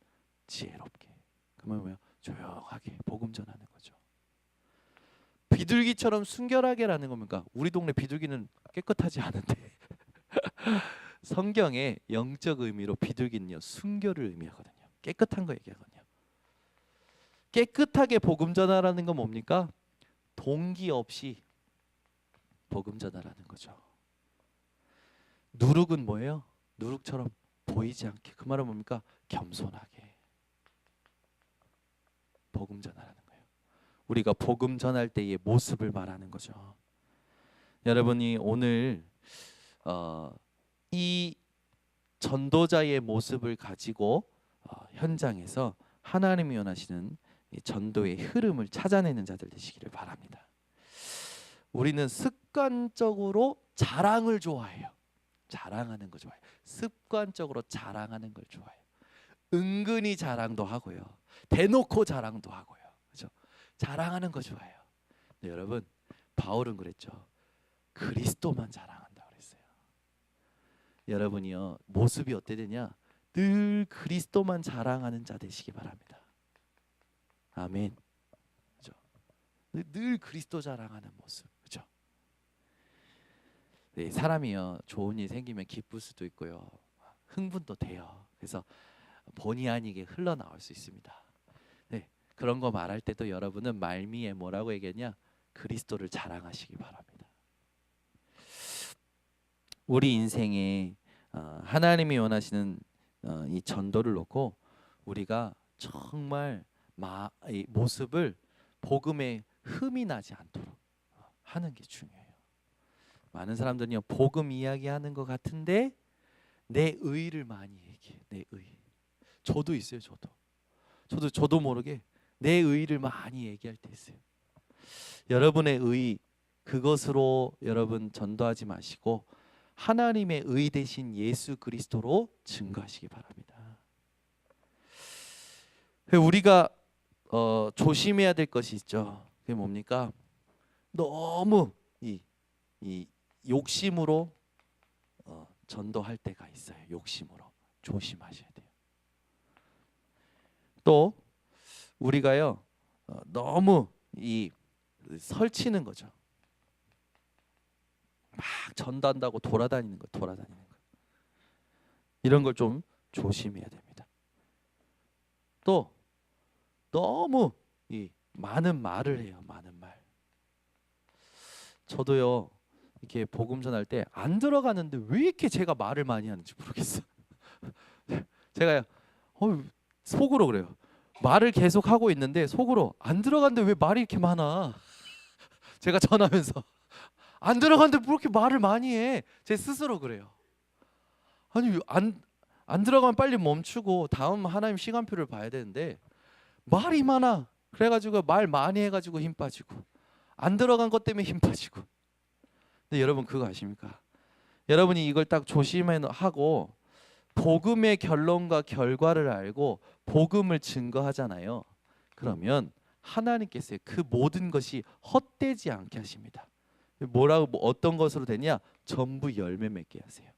지혜롭게. 그러면 뭐예요? 조용하게 복음 전하는 거죠. 비둘기처럼 순결하게라는 겁니까? 우리 동네 비둘기는 깨끗하지 않은데 성경의 영적 의미로 비둘기는요 순결을 의미하거든요. 깨끗한 거 얘기하거든요. 깨끗하게 복음 전하라는 건 뭡니까? 동기 없이 복음 전하라는 거죠. 누룩은 뭐예요? 누룩처럼 보이지 않게. 그 말은 뭡니까? 겸손하게 복음 전하라는 거예요. 우리가 복음 전할 때의 모습을 말하는 거죠. 여러분이 오늘 이 전도자의 모습을 가지고 현장에서 하나님이 원하시는 이 전도의 흐름을 찾아내는 자들 되시기를 바랍니다. 우리는 습관적으로 자랑을 좋아해요. 자랑하는 거 좋아해요. 습관적으로 자랑하는 걸 좋아해요. 은근히 자랑도 하고요. 대놓고 자랑도 하고요. 그렇죠? 자랑하는 거 좋아해요. 근데 여러분 바울은 그랬죠. 그리스도만 자랑한다 그랬어요. 여러분이요 모습이 어때 되냐? 늘 그리스도만 자랑하는 자 되시기 바랍니다. 아멘. 그렇죠? 늘 그리스도 자랑하는 모습. 그렇죠? 네, 사람이요 좋은 일 생기면 기쁠 수도 있고요. 흥분도 돼요. 그래서 본의 아니게 흘러나올 수 있습니다. 네, 그런 거 말할 때도 여러분은 말미에 뭐라고 얘기했냐? 그리스도를 자랑하시기 바랍니다. 우리 인생에 하나님이 원하시는 이 전도를 놓고 우리가 정말 이 모습을 복음에 흠이 나지 않도록 하는 게 중요해요. 많은 사람들은요 복음 이야기하는 것 같은데 내 의를 많이 얘기해. 내 의. 저도 있어요. 저도 모르게 내 의를 많이 얘기할 때 있어요. 여러분의 의, 그것으로 여러분 전도하지 마시고 하나님의 의 대신 예수 그리스도로 증거하시기 바랍니다. 우리가 조심해야 될 것이 있죠. 그게 뭡니까? 너무 이 욕심으로 전도할 때가 있어요. 욕심으로 조심하셔야 돼요. 또 우리가요 너무 이 설치는 거죠. 막 전도한다고 돌아다니는 거. 이런 걸 좀 조심해야 됩니다. 또 너무 이 많은 말을 해요. 많은 말. 저도요 이렇게 복음 전할 때 안 들어가는데 왜 이렇게 제가 말을 많이 하는지 모르겠어요. 제가 속으로 그래요. 말을 계속 하고 있는데 속으로 안 들어갔는데 왜 말이 이렇게 많아? 제가 전하면서 안 들어갔는데 왜 이렇게 말을 많이 해? 제 스스로 그래요. 아니 안 들어가면 빨리 멈추고 다음 하나님 시간표를 봐야 되는데 말이 많아. 그래가지고 말 많이 해가지고 힘 빠지고 안 들어간 것 때문에 힘 빠지고. 근데 여러분 그거 아십니까? 여러분이 이걸 딱 조심하고 복음의 결론과 결과를 알고 복음을 증거하잖아요. 그러면 하나님께서 그 모든 것이 헛되지 않게 하십니다. 뭐라고 어떤 것으로 되냐? 전부 열매 맺게 하세요.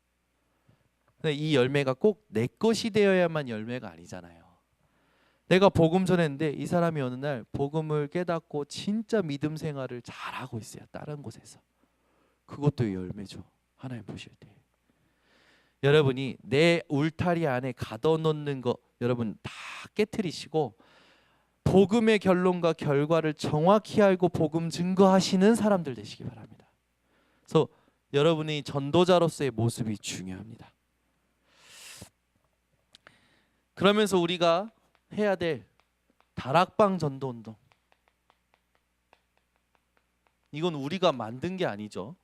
근데 이 열매가 꼭 내 것이 되어야만 열매가 아니잖아요. 내가 복음 전했는데 이 사람이 어느 날 복음을 깨닫고 진짜 믿음 생활을 잘하고 있어요. 다른 곳에서. 그것도 열매죠. 하나님 보실 때. 여러분이 내 울타리 안에 가둬놓는 거 여러분 다 깨트리시고 복음의 결론과 결과를 정확히 알고 복음 증거하시는 사람들 되시기 바랍니다. 그래서 여러분이 전도자로서의 모습이 중요합니다. 그러면서 우리가 해야 될 다락방 전도 운동. 이건 우리가 만든 게 아니죠.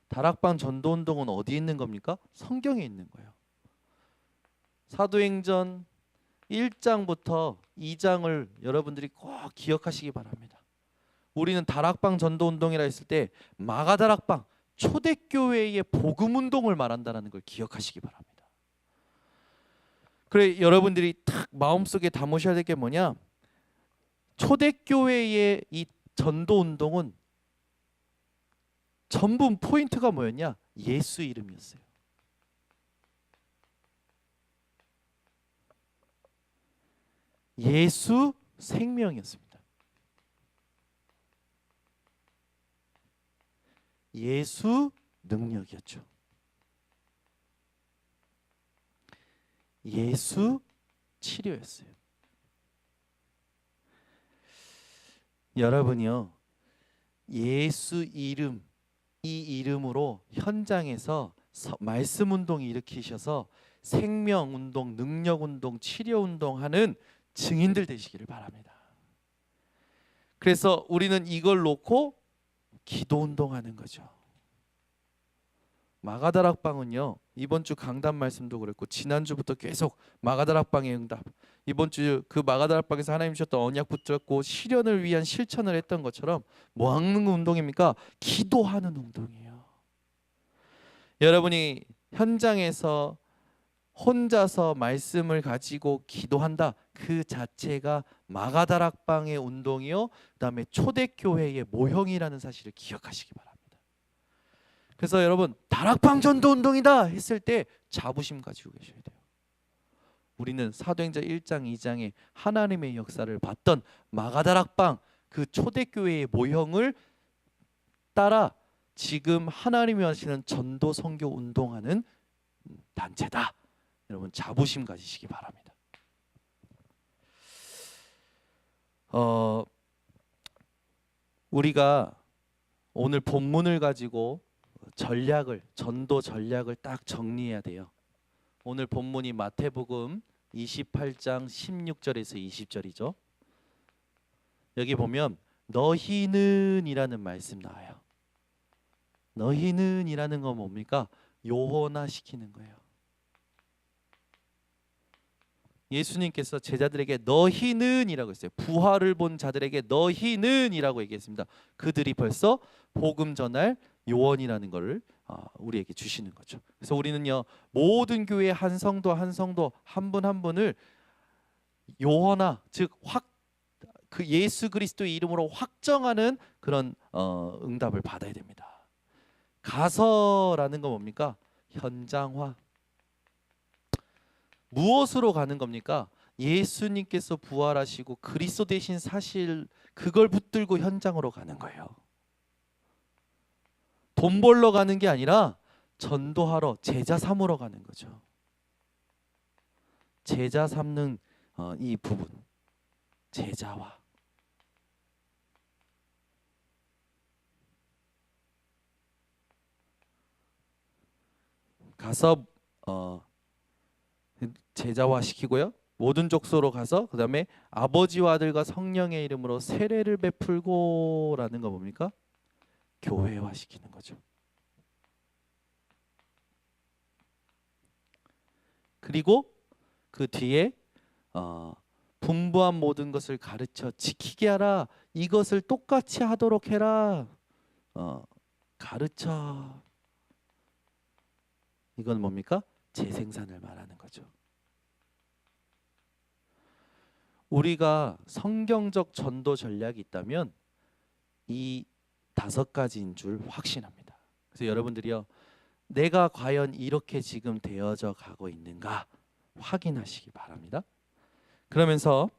다락방 전도 운동은 어디에 있는 겁니까? 성경에 있는 거예요. 사도행전 1장부터 2장을 여러분들이 꼭 기억하시기 바랍니다. 우리는 다락방 전도 운동이라 했을 때 마가다락방 초대교회의 복음 운동을 말한다는 걸 기억하시기 바랍니다. 그래 여러분들이 딱 마음속에 담으셔야 될 게 뭐냐? 초대교회의 이 전도 운동은 전부 포인트가 뭐였냐? 예수 이름이었어요. 예수 생명이었습니다. 예수 능력이었죠. 예수 치료였어요. 여러분이요 예수 이름 이 이름으로 현장에서 말씀 운동 일으키셔서 생명 운동, 능력 운동, 치료 운동하는 증인들 되시기를 바랍니다. 그래서 우리는 이걸 놓고 기도 운동하는 거죠. 마가다락방은요 이번 주 강단 말씀도 그랬고 지난주부터 계속 마가다락방의 응답, 이번 주 그 마가다락방에서 하나님 주셨던 언약 붙잡고 실현을 위한 실천을 했던 것처럼 뭐 하는 운동입니까? 기도하는 운동이에요. 여러분이 현장에서 혼자서 말씀을 가지고 기도한다, 그 자체가 마가다락방의 운동이요 그다음에 초대교회의 모형이라는 사실을 기억하시기 바랍니다. 그래서 여러분 다락방 전도 운동이다 했을 때 자부심 가지고 계셔야 돼요. 우리는 사도행전 1장 2장에 하나님의 역사를 봤던 마가다락방 그 초대교회의 모형을 따라 지금 하나님이 하시는 전도 선교 운동하는 단체다. 여러분 자부심 가지시기 바랍니다. 우리가 오늘 본문을 가지고 전도 전략을 딱 정리해야 돼요. 오늘 본문이 마태복음 28장 16절에서 20절이죠. 여기 보면 너희는 이라는 말씀 나와요. 너희는 이라는 건 뭡니까? 요원화 시키는 거예요. 예수님께서 제자들에게 너희는 이라고 했어요. 부활을 본 자들에게 너희는 이라고 얘기했습니다. 그들이 벌써 복음 전할 요원이라는 것을 우리에게 주시는 거죠. 그래서 우리는요, 모든 교회 한 성도 한 성도 한 분 한 분을 요원화, 즉 그 예수 그리스도의 이름으로 확정하는 그런 응답을 받아야 됩니다. 가서라는 건 뭡니까? 현장화. 무엇으로 가는 겁니까? 예수님께서 부활하시고 그리스도 되신 사실, 그걸 붙들고 현장으로 가는 거예요. 돈 벌러 가는 게 아니라 전도하러, 제자 삼으러 가는 거죠. 제자 삼는 이 부분, 제자화. 가서 제자화 시키고요. 모든 족속으로 가서 그 다음에 아버지와 아들과 성령의 이름으로 세례를 베풀고라는 거 뭡니까? 교회화 시키는 거죠. 그리고 그 뒤에 분부한 모든 것을 가르쳐 지키게 하라. 이것을 똑같이 하도록 해라. 가르쳐. 이건 뭡니까? 재생산을 말하는 거죠. 우리가 성경적 전도 전략이 있다면 이 5가지인 줄 확신합니다. 그래서 여러분들이요, 내가 과연 이렇게 지금 되어져 가고 있는가 확인하시기 바랍니다. 그러면서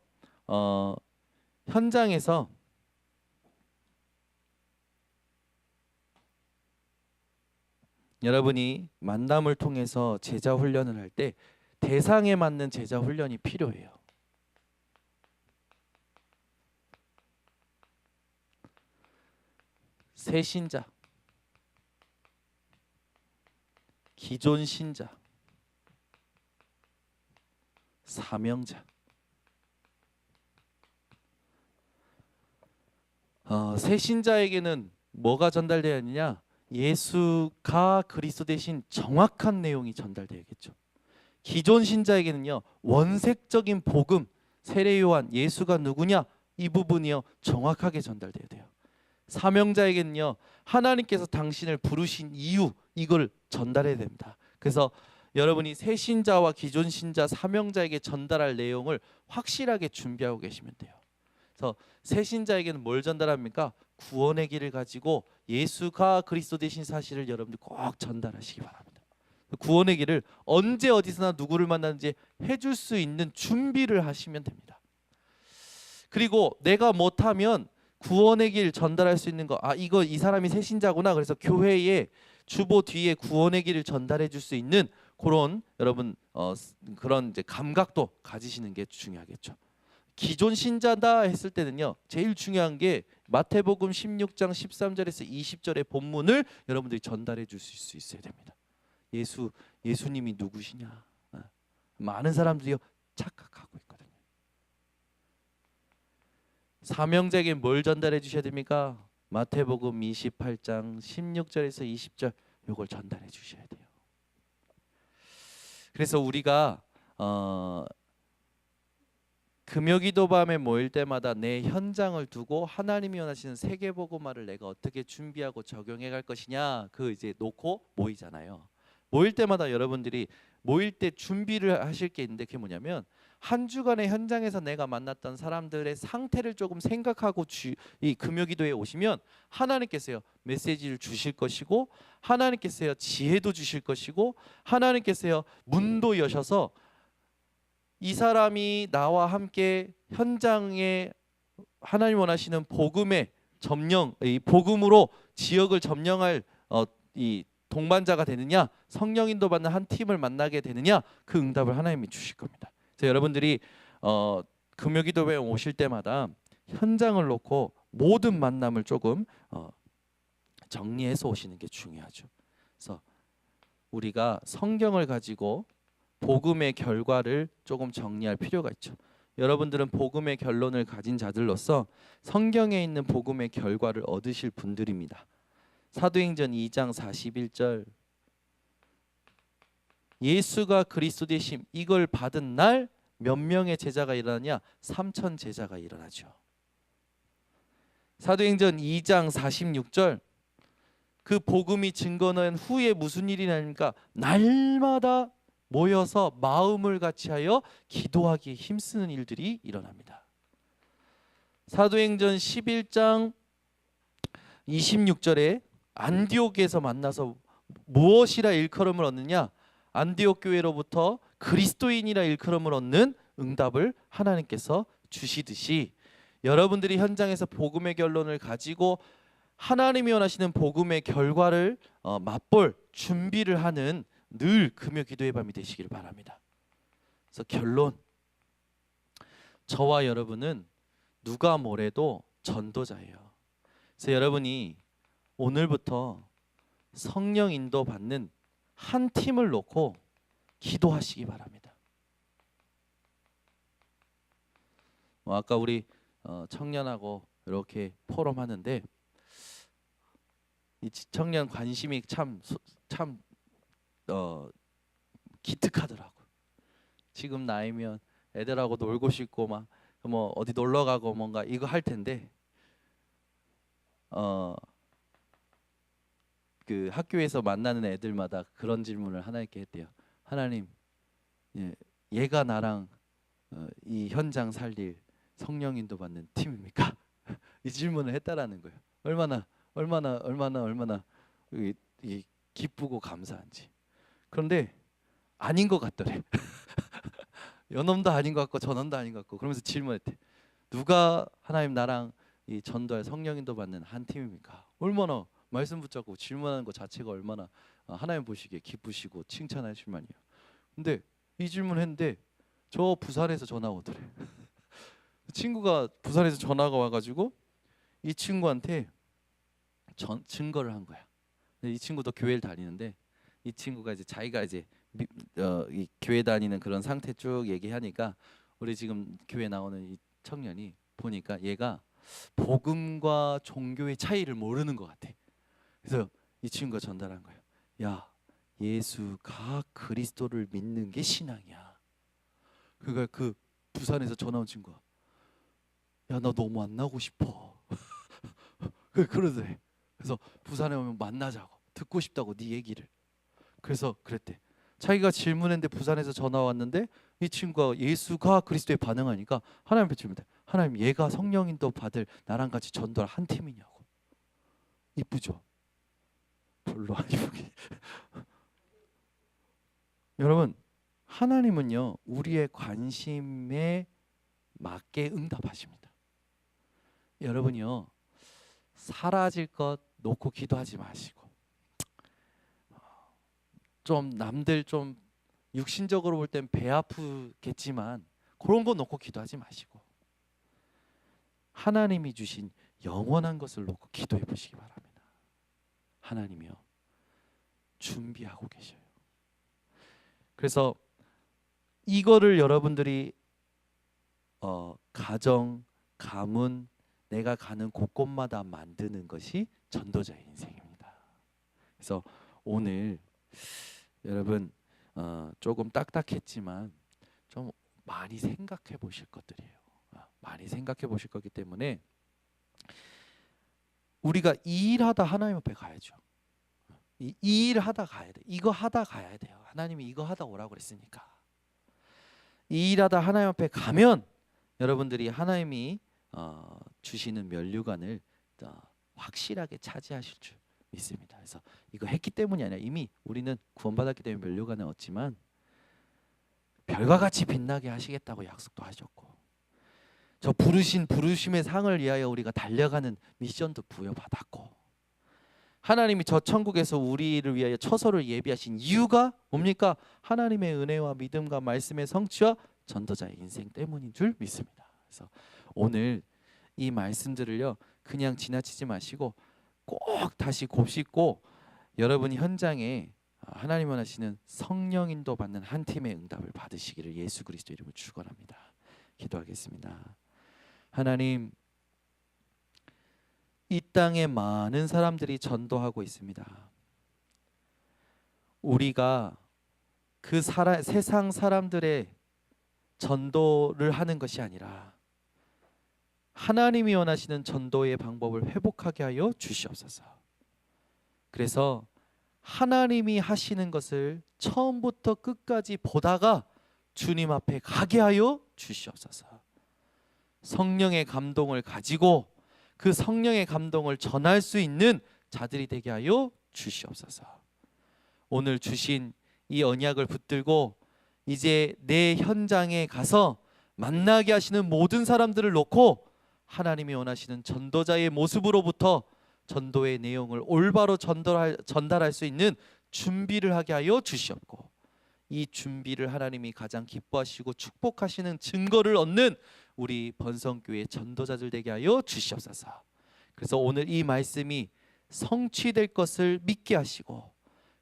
현장에서 여러분이 만남을 통해서 제자 훈련을 할 때 대상에 맞는 제자 훈련이 필요해요. 새 신자, 기존 신자, 사명자. 새 신자에게는 뭐가 전달되어야 하느냐? 예수가 그리스도 대신 정확한 내용이 전달되어야겠죠. 기존 신자에게는요, 원색적인 복음, 세례 요한, 예수가 누구냐, 이 부분이요 정확하게 전달돼야 돼요. 사명자에게는요, 하나님께서 당신을 부르신 이유, 이걸 전달해야 됩니다. 그래서 여러분이 새 신자와 기존 신자, 사명자에게 전달할 내용을 확실하게 준비하고 계시면 돼요. 그래서 새 신자에게는 뭘 전달합니까? 구원의 길을 가지고 예수가 그리스도 되신 사실을 여러분들 꼭 전달하시기 바랍니다. 구원의 길을 언제 어디서나 누구를 만나는지 해줄 수 있는 준비를 하시면 됩니다. 그리고 내가 못하면 구원의 길 전달할 수 있는 거, 이거 이 사람이 새 신자구나, 그래서 교회에 주보 뒤에 구원의 길을 전달해 줄 수 있는 그런 여러분 그런 이제 감각도 가지시는 게 중요하겠죠. 기존 신자다 했을 때는요, 제일 중요한 게 마태복음 16장 13절에서 20절의 본문을 여러분들이 전달해 줄 수 있어야 됩니다. 예수님이 누구시냐? 많은 사람들이 착각하고 있거든요. 사명자에게 뭘 전달해 주셔야 됩니까? 마태복음 28장 16절에서 20절 요걸 전달해 주셔야 돼요. 그래서 우리가 금요기도 밤에 모일 때마다 내 현장을 두고 하나님이 원하시는 세계복음화를 내가 어떻게 준비하고 적용해 갈 것이냐, 그 이제 놓고 모이잖아요. 모일 때마다 여러분들이 모일 때 준비를 하실 게 있는데, 그게 뭐냐면 한 주간의 현장에서 내가 만났던 사람들의 상태를 조금 생각하고 이 금요기도에 오시면 하나님께서요 메시지를 주실 것이고, 하나님께서요 지혜도 주실 것이고, 하나님께서요 문도 여셔서 이 사람이 나와 함께 현장에 하나님 원하시는 복음의 점령, 이 복음으로 지역을 점령할 이 동반자가 되느냐, 성령 인도 받는 한 팀을 만나게 되느냐, 그 응답을 하나님이 주실 겁니다. 그래서 여러분들이 금요기도에 오실 때마다 현장을 놓고 모든 만남을 조금 정리해서 오시는 게 중요하죠. 그래서 우리가 성경을 가지고 복음의 결과를 조금 정리할 필요가 있죠. 여러분들은 복음의 결론을 가진 자들로서 성경에 있는 복음의 결과를 얻으실 분들입니다. 사도행전 2장 41절, 예수가 그리스도 되심 이걸 받은 날 몇 명의 제자가 일어나냐? 3천 제자가 일어나죠. 사도행전 2장 46절, 그 복음이 증거는 후에 무슨 일이 나니까 날마다 모여서 마음을 같이하여 기도하기에 힘쓰는 일들이 일어납니다. 사도행전 11장 26절에 안디옥에서 만나서 무엇이라 일컬음을 얻느냐? 안디옥 교회로부터 그리스도인이라 일컬음을 얻는 응답을 하나님께서 주시듯이 여러분들이 현장에서 복음의 결론을 가지고 하나님이 원하시는 복음의 결과를 맛볼 준비를 하는 늘 금요 기도의 밤이 되시길 바랍니다. 그래서 결론, 저와 여러분은 누가 뭐래도 전도자예요. 그래서 여러분이 오늘부터 성령 인도 받는 한 팀을 놓고 기도하시기 바랍니다. 아까 우리 청년하고 이렇게 포럼 하는데 이 청년 관심이 참 기특하더라고. 지금 나이면 애들하고 놀고 싶고 막 뭐 어디 놀러 가고 뭔가 이거 할 텐데 그 학교에서 만나는 애들마다 그런 질문을 하나님께 했대요. 하나님, 얘가 나랑 이 현장 살릴 성령인도 받는 팀입니까? 이 질문을 했다라는 거예요. 얼마나 이 기쁘고 감사한지. 그런데 아닌 것 같더래. 요놈도 아닌 것 같고 저놈도 아닌 것 같고 그러면서 질문했대. 누가 하나님 나랑 이 전도할 성령인도 받는 한 팀입니까? 얼마나 말씀 붙잡고 질문하는 것 자체가 얼마나 하나님 보시기에 기쁘시고 칭찬하실 만이에요. 근데 이 질문했는데 저 부산에서 전화 오더래. 친구가 부산에서 전화가 와가지고 이 친구한테 증거를 한 거야. 이 친구도 교회를 다니는데 이 친구가 이제 자기가 이제 이 교회 다니는 그런 상태 쭉 얘기하니까 우리 지금 교회 나오는 이 청년이 보니까 얘가 복음과 종교의 차이를 모르는 것 같아. 그래서 이 친구가 전달한 거예요. 야, 예수가 그리스도를 믿는 게 신앙이야. 그러니까 그 부산에서 전화 온 친구가 야, 나 너 만나고 싶어. 그러더래. 그래서 부산에 오면 만나자고, 듣고 싶다고 네 얘기를. 그래서 그랬대. 자기가 질문했는데 부산에서 전화 왔는데 이 친구가 예수가 그리스도에 반응하니까 하나님 앞에 질문해. 하나님, 얘가 성령인도 받을 나랑 같이 전도할 한 팀이냐고. 이쁘죠? 별로 안 이쁘게. 여러분, 하나님은요 우리의 관심에 맞게 응답하십니다. 여러분이요 사라질 것 놓고 기도하지 마시고, 좀 남들 좀 육신적으로 볼 땐 배 아프겠지만 그런 거 놓고 기도하지 마시고 하나님이 주신 영원한 것을 놓고 기도해 보시기 바랍니다. 하나님이요 준비하고 계셔요. 그래서 이거를 여러분들이 가정, 가문, 내가 가는 곳곳마다 만드는 것이 전도자의 인생입니다. 그래서 오늘 여러분 조금 딱딱했지만 좀 많이 생각해 보실 것들이에요. 많이 생각해 보실 거기 때문에 우리가 이 일하다 하나님 앞에 가야죠. 이 일 하다 가야 돼. 이거 하다 가야 돼요. 하나님이 이거 하다 오라고 그랬으니까. 이 일하다 하나님 앞에 가면 여러분들이 하나님이 주시는 면류관을 확실하게 차지하실 줄 믿습니다. 그래서 이거 했기 때문이 아니라 이미 우리는 구원받았기 때문에 면류관을 얻지만 별과 같이 빛나게 하시겠다고 약속도 하셨고, 저 부르심의 상을 위하여 우리가 달려가는 미션도 부여받았고, 하나님이 저 천국에서 우리를 위하여 처소를 예비하신 이유가 뭡니까? 하나님의 은혜와 믿음과 말씀의 성취와 전도자의 인생 때문인 줄 믿습니다. 그래서 오늘 이 말씀들을요 그냥 지나치지 마시고 꼭 다시 곱씹고 여러분이 현장에 하나님 원하시는 성령 인도 받는 한 팀의 응답을 받으시기를 예수 그리스도 이름으로 축원합니다. 기도하겠습니다. 하나님, 이 땅에 많은 사람들이 전도하고 있습니다. 우리가 그 세상 사람들의 전도를 하는 것이 아니라 하나님이 원하시는 전도의 방법을 회복하게 하여 주시옵소서. 그래서 하나님이 하시는 것을 처음부터 끝까지 보다가 주님 앞에 가게 하여 주시옵소서. 성령의 감동을 가지고 그 성령의 감동을 전할 수 있는 자들이 되게 하여 주시옵소서. 오늘 주신 이 언약을 붙들고 이제 내 현장에 가서 만나게 하시는 모든 사람들을 놓고 하나님이 원하시는 전도자의 모습으로부터 전도의 내용을 올바로 전달할 수 있는 준비를 하게 하여 주시옵고, 이 준비를 하나님이 가장 기뻐하시고 축복하시는 증거를 얻는 우리 번성교회 전도자들 되게 하여 주시옵소서. 그래서 오늘 이 말씀이 성취될 것을 믿게 하시고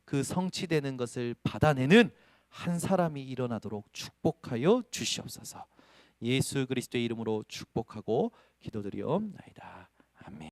그 성취되는 것을 받아내는 한 사람이 일어나도록 축복하여 주시옵소서. 예수 그리스도의 이름으로 축복하고 기도드리옵나이다. 아멘.